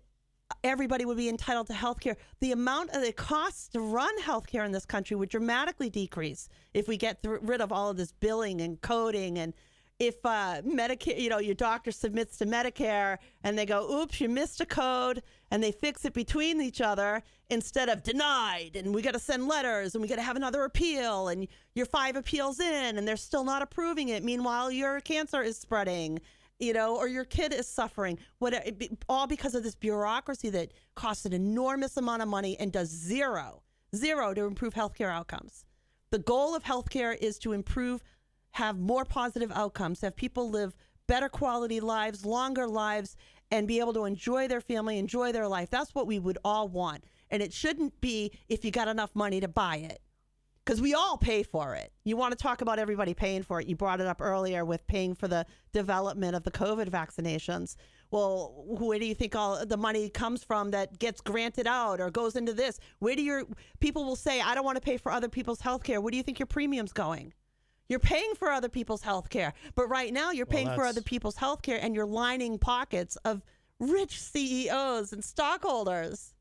everybody would be entitled to health care. The amount of the costs to run healthcare in this country would dramatically decrease if we get rid of all of this billing and coding. And if Medicare, your doctor submits to Medicare and they go, oops, you missed a code, and they fix it between each other instead of denied, and we got to send letters and we got to have another appeal, and you're 5 appeals in and they're still not approving it. Meanwhile, your cancer is spreading. Or your kid is suffering, all because of this bureaucracy that costs an enormous amount of money and does zero to improve healthcare outcomes. The goal of healthcare is to have more positive outcomes, have people live better quality lives, longer lives, and be able to enjoy their family, enjoy their life. That's what we would all want. And it shouldn't be if you got enough money to buy it. Because we all pay for it. You want to talk about everybody paying for it. You brought it up earlier with paying for the development of the COVID vaccinations. Well, where do you think all the money comes from that gets granted out or goes into this? People will say, I don't want to pay for other people's health care. Where do you think your premium's going? You're paying for other people's health care. But right now you're paying for other people's health care and you're lining pockets of rich CEOs and stockholders.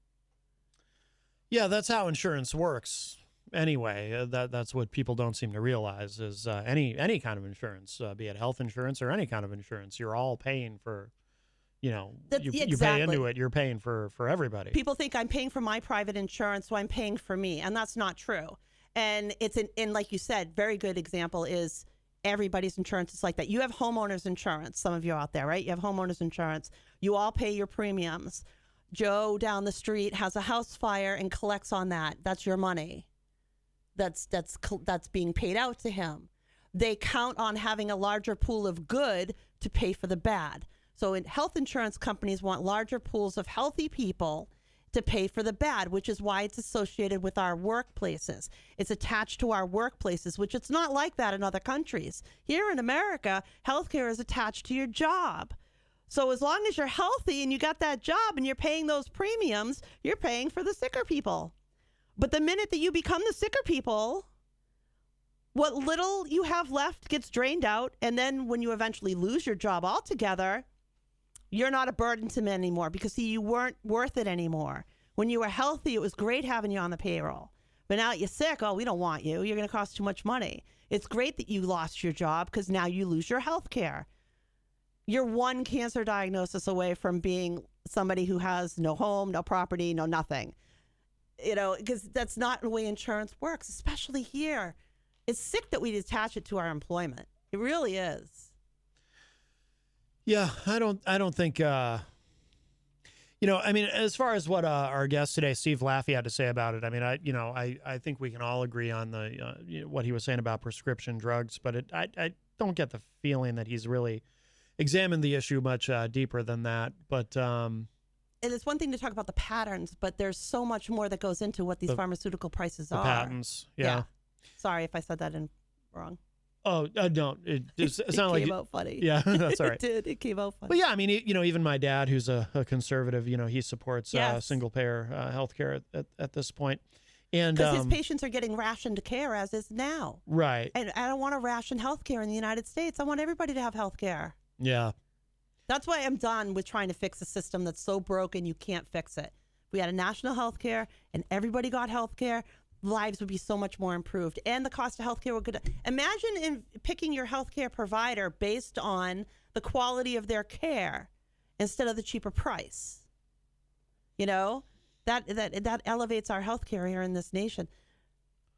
Yeah, that's how insurance works. Anyway, that's what people don't seem to realize is any kind of insurance, be it health insurance or any kind of insurance, you're all paying for, you pay into it. You're paying for everybody. People think I'm paying for my private insurance, so I'm paying for me, and that's not true. And it's and like you said, very good example is everybody's insurance is like that. You have homeowners insurance. Some of you out there, right? You have homeowners insurance. You all pay your premiums. Joe down the street has a house fire and collects on that. That's your money. That's being paid out to him. They count on having a larger pool of good to pay for the bad. So health insurance companies want larger pools of healthy people to pay for the bad, which is why it's associated with our workplaces. It's attached to our workplaces, which it's not like that in other countries. Here in America, healthcare is attached to your job. So as long as you're healthy and you got that job and you're paying those premiums, you're paying for the sicker people. But the minute that you become the sicker people, what little you have left gets drained out. And then when you eventually lose your job altogether, you're not a burden to men anymore because, see, you weren't worth it anymore. When you were healthy, it was great having you on the payroll. But now that you're sick, we don't want you. You're going to cost too much money. It's great that you lost your job because now you lose your health care. You're one cancer diagnosis away from being somebody who has no home, no property, no nothing. Because that's not the way insurance works, especially here. It's sick that we attach it to our employment. It really is. Yeah, I don't think. I mean, as far as what our guest today, Steve Laffey, had to say about it, I mean, I think we can all agree on what he was saying about prescription drugs, but I don't get the feeling that he's really examined the issue much deeper than that. But and it's one thing to talk about the patterns, but there's so much more that goes into what these pharmaceutical prices are. Patents, yeah. Sorry if I said that wrong. Oh, no, it sounded like it came out funny. Yeah, that's all right. It did. It came out funny. But yeah, I mean, even my dad, who's a conservative, he supports single payer healthcare at this point. And because his patients are getting rationed care as is now. Right. And I don't want to ration healthcare in the United States. I want everybody to have healthcare. Yeah. That's why I'm done with trying to fix a system that's so broken you can't fix it. If we had a national healthcare and everybody got healthcare, lives would be so much more improved, and the cost of healthcare would go down. Imagine picking your healthcare provider based on the quality of their care instead of the cheaper price. That elevates our healthcare here in this nation.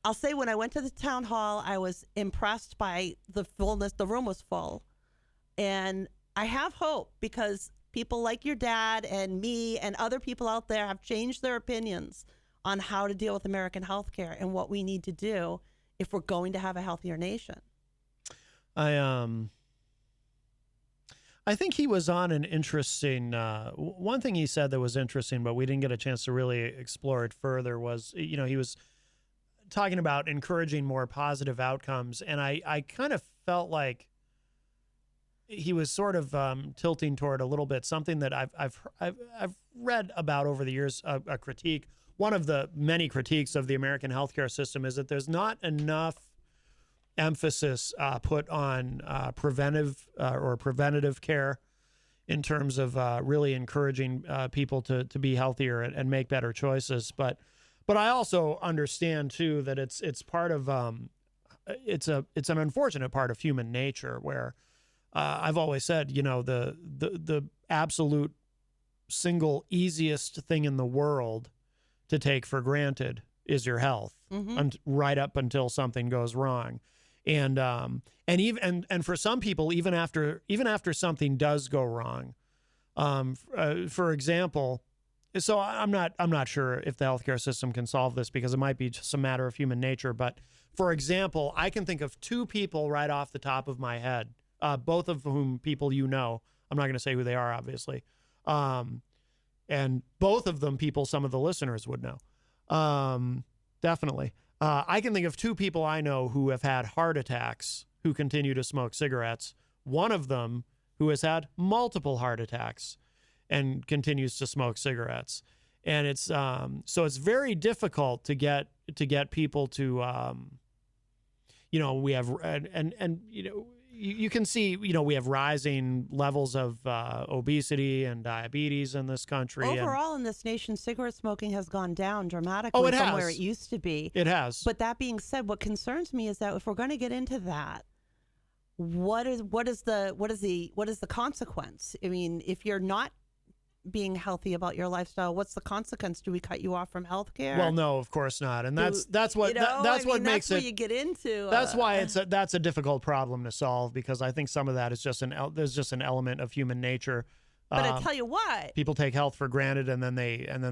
I'll say when I went to the town hall, I was impressed by the fullness. The room was full, and I have hope because people like your dad and me and other people out there have changed their opinions on how to deal with American healthcare and what we need to do if we're going to have a healthier nation. I think he was on an interesting, one thing he said that was interesting, but we didn't get a chance to really explore it further was, he was talking about encouraging more positive outcomes. And I kind of felt like he was sort of tilting toward a little bit something that I've read about over the years, a critique. One of the many critiques of the American healthcare system is that there's not enough emphasis put on preventative care in terms of really encouraging people to be healthier and make better choices. But I also understand too that it's part of it's an unfortunate part of human nature where I've always said the absolute single easiest thing in the world to take for granted is your health, right up until something goes wrong, and for some people, even after something does go wrong, for example, so I'm not sure if the healthcare system can solve this because it might be just a matter of human nature. But for example, I can think of two people right off the top of my head, both of whom people I'm not going to say who they are, obviously. And both of them people some of the listeners would know. Definitely. I can think of two people I know who have had heart attacks who continue to smoke cigarettes. One of them who has had multiple heart attacks and continues to smoke cigarettes. And it's so it's very difficult to get people to we have you can see, we have rising levels of obesity and diabetes in this country. Overall, in this nation, cigarette smoking has gone down dramatically from where it used to be. It has. But that being said, what concerns me is that if we're going to get into that, what is the consequence? I mean, if you're not being healthy about your lifestyle, what's the consequence? Do we cut you off from healthcare? Well, no, of course not. And that's what what makes that's where you get into. That's why that's a difficult problem to solve, because I think some of that is there's just an element of human nature. But I tell you what, people take health for granted, and then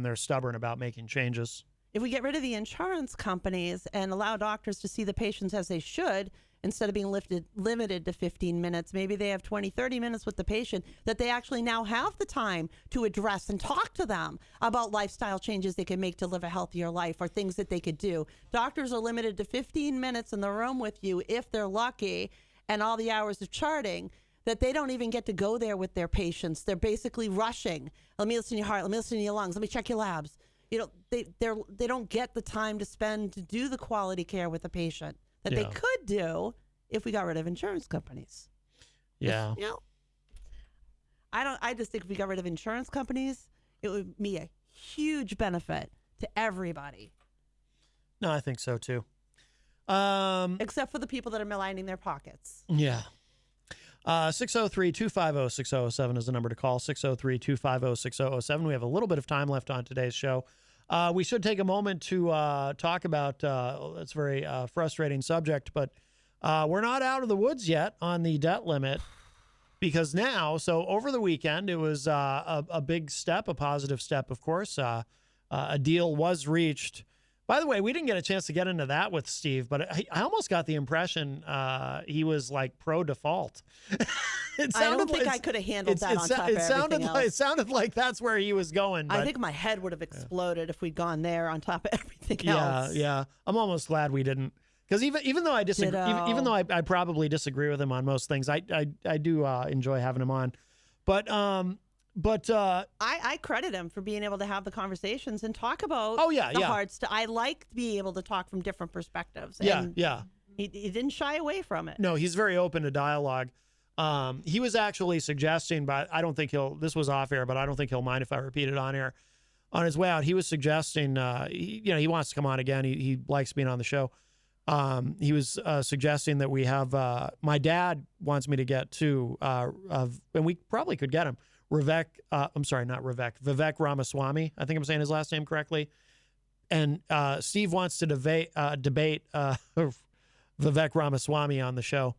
they're stubborn about making changes. If we get rid of the insurance companies and allow doctors to see the patients as they should, instead of being limited to 15 minutes, maybe they have 20, 30 minutes with the patient, that they actually now have the time to address and talk to them about lifestyle changes they can make to live a healthier life or things that they could do. Doctors are limited to 15 minutes in the room with you if they're lucky, and all the hours of charting, that they don't even get to go there with their patients. They're basically rushing. Let me listen to your heart. Let me listen to your lungs. Let me check your labs. They don't get the time to spend to do the quality care with the patient that they could do if we got rid of insurance companies. Yeah. I just think if we got rid of insurance companies, it would be a huge benefit to everybody. No, I think so too. Except for the people that are lining their pockets. Yeah. 603-250-6007 is the number to call. 603-250-6007. We have a little bit of time left on today's show. We should take a moment to talk about it's a very frustrating subject, but we're not out of the woods yet on the debt limit. because now, so over the weekend, it was a big step, a positive step, of course. A deal was reached. By the way, we didn't get a chance to get into that with Steve, but I almost got the impression he was like pro default. I don't think I could have handled that on top of everything else. It sounded like that's where he was going. But I think my head would have exploded if we'd gone there on top of everything else. Yeah. I'm almost glad we didn't, because even though I disagree, even though I probably disagree with him on most things, I do enjoy having him on. But I credit him for being able to have the conversations and talk about the hard stuff. I like being able to talk from different perspectives. Yeah, and yeah. He didn't shy away from it. No, he's very open to dialogue. He was actually suggesting, but I don't think this was off air, but I don't think he'll mind if I repeat it on air. On his way out, he was suggesting, he wants to come on again. He likes being on the show. He was suggesting that we have, my dad wants me to get two, and we probably could get him. Vivek Ramaswamy. I think I'm saying his last name correctly. And Steve wants to debate Vivek Ramaswamy on the show.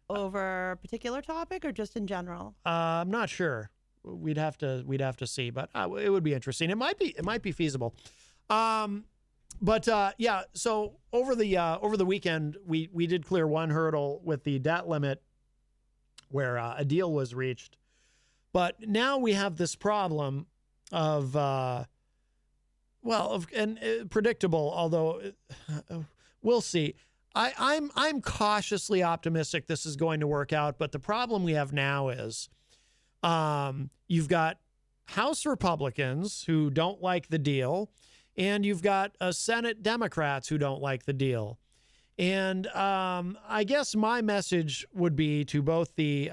Over a particular topic or just in general? I'm not sure. We'd have to see, but it would be interesting. It might be feasible. So over the weekend, we did clear one hurdle with the debt limit where a deal was reached. But now we have this problem of, predictable, although we'll see. I'm cautiously optimistic this is going to work out, but the problem we have now is you've got House Republicans who don't like the deal, and you've got Senate Democrats who don't like the deal. And I guess my message would be to both the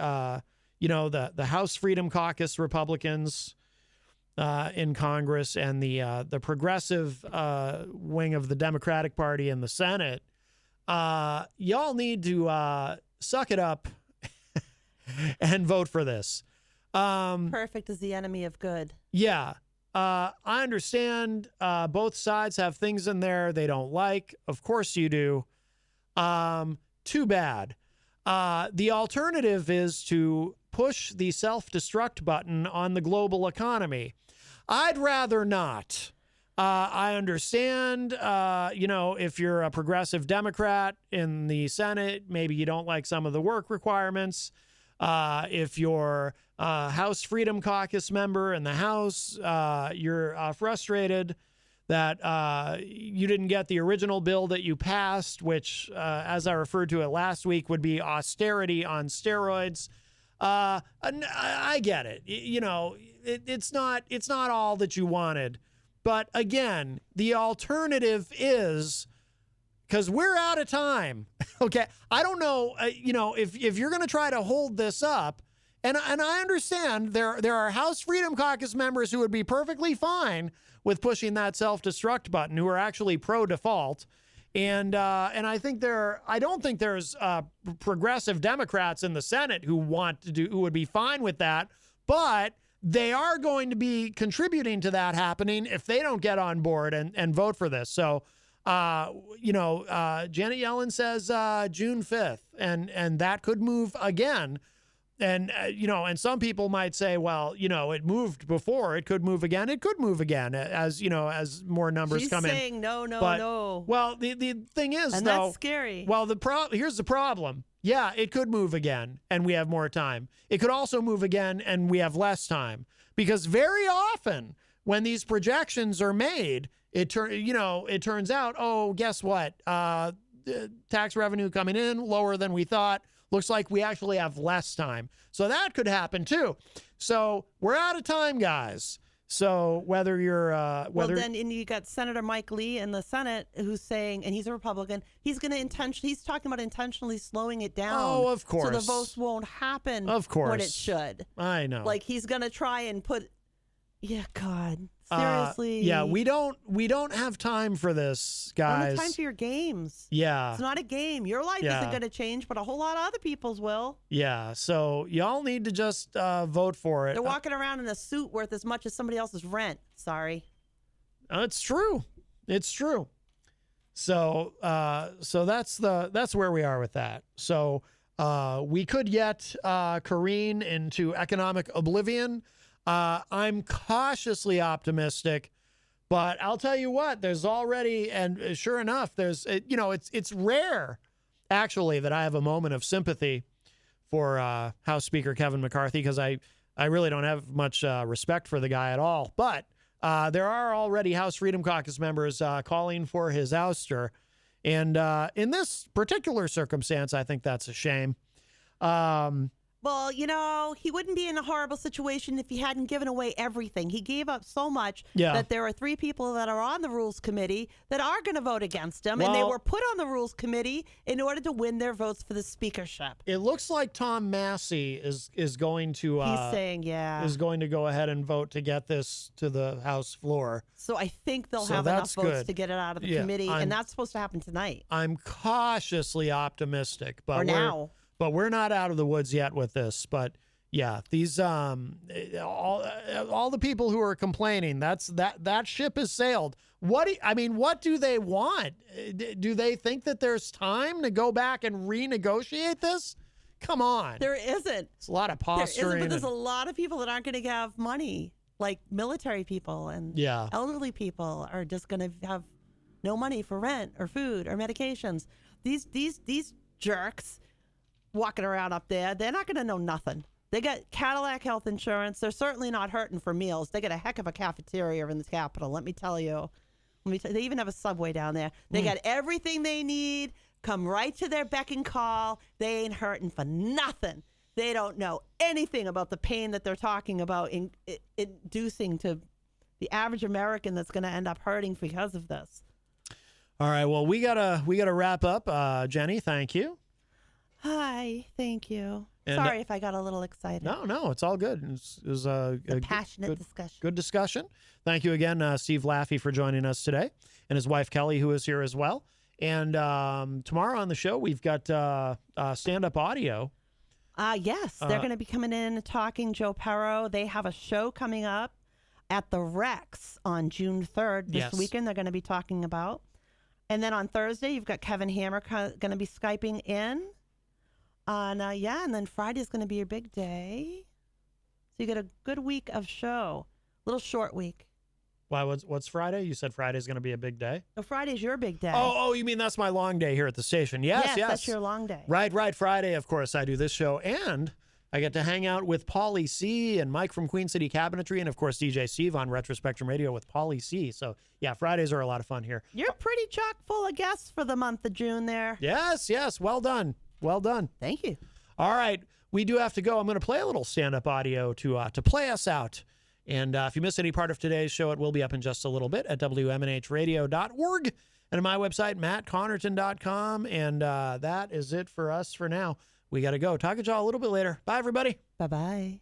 House Freedom Caucus Republicans in Congress and the progressive wing of the Democratic Party in the Senate. Y'all need to suck it up and vote for this. Perfect is the enemy of good. Yeah. I understand both sides have things in there they don't like. Of course you do. Too bad. The alternative is to push the self-destruct button on the global economy. I'd rather not. I understand, if you're a progressive Democrat in the Senate, maybe you don't like some of the work requirements. If you're a House Freedom Caucus member in the House, you're frustrated that you didn't get the original bill that you passed, which, as I referred to it last week, would be austerity on steroids. I get it. It's not all that you wanted. But again, the alternative is, because we're out of time. Okay. I don't know, if you're going to try to hold this up, and I understand there are House Freedom Caucus members who would be perfectly fine with pushing that self-destruct button, who are actually pro default. And I don't think there's progressive Democrats in the Senate who would be fine with that, but they are going to be contributing to that happening if they don't get on board and vote for this. So, Janet Yellen says June 5th, and that could move again. And, and some people might say, well, it moved before. It could move again. It could move again as more numbers come in. She's saying no. Well, the thing is, and though. That's scary. Well, here's the problem. Yeah, it could move again and we have more time. It could also move again and we have less time. Because very often when these projections are made, it turns out, oh, guess what? Tax revenue coming in lower than we thought. Looks like we actually have less time. So that could happen too. So we're out of time, guys. So whether you're and you got Senator Mike Lee in the Senate who's saying, and he's a Republican, he's talking about intentionally slowing it down. Oh, of course. So the votes won't happen. Of course. When it should. I know. Like he's gonna try and put. Yeah, God. Seriously. We don't have time for this, guys. Only time for your games. Yeah. It's not a game. Your life isn't going to change, but a whole lot of other people's will. Yeah. So y'all need to just vote for it. They're walking around in a suit worth as much as somebody else's rent. Sorry. It's true. It's true. So that's where we are with that. So We could yet careen into economic oblivion. I'm cautiously optimistic, but I'll tell you what, there's already, and sure enough, it's rare, actually, that I have a moment of sympathy for House Speaker Kevin McCarthy, because I really don't have much respect for the guy at all. But there are already House Freedom Caucus members calling for his ouster. And in this particular circumstance, I think that's a shame. Well, he wouldn't be in a horrible situation if he hadn't given away everything. He gave up so much that there are 3 people that are on the Rules Committee that are going to vote against him, and they were put on the Rules Committee in order to win their votes for the speakership. It looks like Tom Massey is going to He's saying, is going to go ahead and vote to get this to the House floor. So I think they'll have enough votes to get it out of the committee, and that's supposed to happen tonight. I'm cautiously optimistic, but But we're not out of the woods yet with this. But yeah, these all the people who are complaining, that ship has sailed. What do they want? Do they think that there's time to go back and renegotiate this? Come on. There isn't. It's a lot of posturing. There isn't, but there's a lot of people that aren't going to have money, like military people and elderly people are just going to have no money for rent or food or medications. These jerks walking around up there, they're not going to know nothing. They got Cadillac health insurance. They're certainly not hurting for meals. They got a heck of a cafeteria in the Capitol, let me tell you. They even have a Subway down there. They got everything they need, come right to their beck and call. They ain't hurting for nothing. They don't know anything about the pain that they're talking about inducing to the average American that's going to end up hurting because of this. All right, well, we gotta wrap up. Jenny, thank you. Hi, thank you. And, Sorry if I got a little excited. No, it's all good. It was a passionate discussion. Good discussion. Thank you again, Steve Laffey, for joining us today, and his wife Kelly, who is here as well. And tomorrow on the show, we've got stand-up audio. Yes, they're going to be coming in and talking. Joe Perro. They have a show coming up at the Rex on June 3rd this weekend. They're going to be talking about. And then on Thursday, you've got Kevin Hammer going to be Skyping in. And then Friday's going to be your big day. So you get a good week of show. Little short week. Why? What's Friday? You said Friday's going to be a big day? No, Friday's your big day. Oh, you mean that's my long day here at the station? Yes. That's your long day. Right. Friday, of course, I do this show. And I get to hang out with Paulie C. and Mike from Queen City Cabinetry, and, of course, DJ Steve on Retro Spectrum Radio with Paulie C. So, yeah, Fridays are a lot of fun here. You're pretty chock full of guests for the month of June there. Yes. Well done. Thank you. All right. We do have to go. I'm going to play a little stand-up audio to play us out. And if you missed any part of today's show, it will be up in just a little bit at WMNHradio.org and at my website, mattconnarton.com. And that is it for us for now. We got to go. Talk to y'all a little bit later. Bye, everybody. Bye-bye.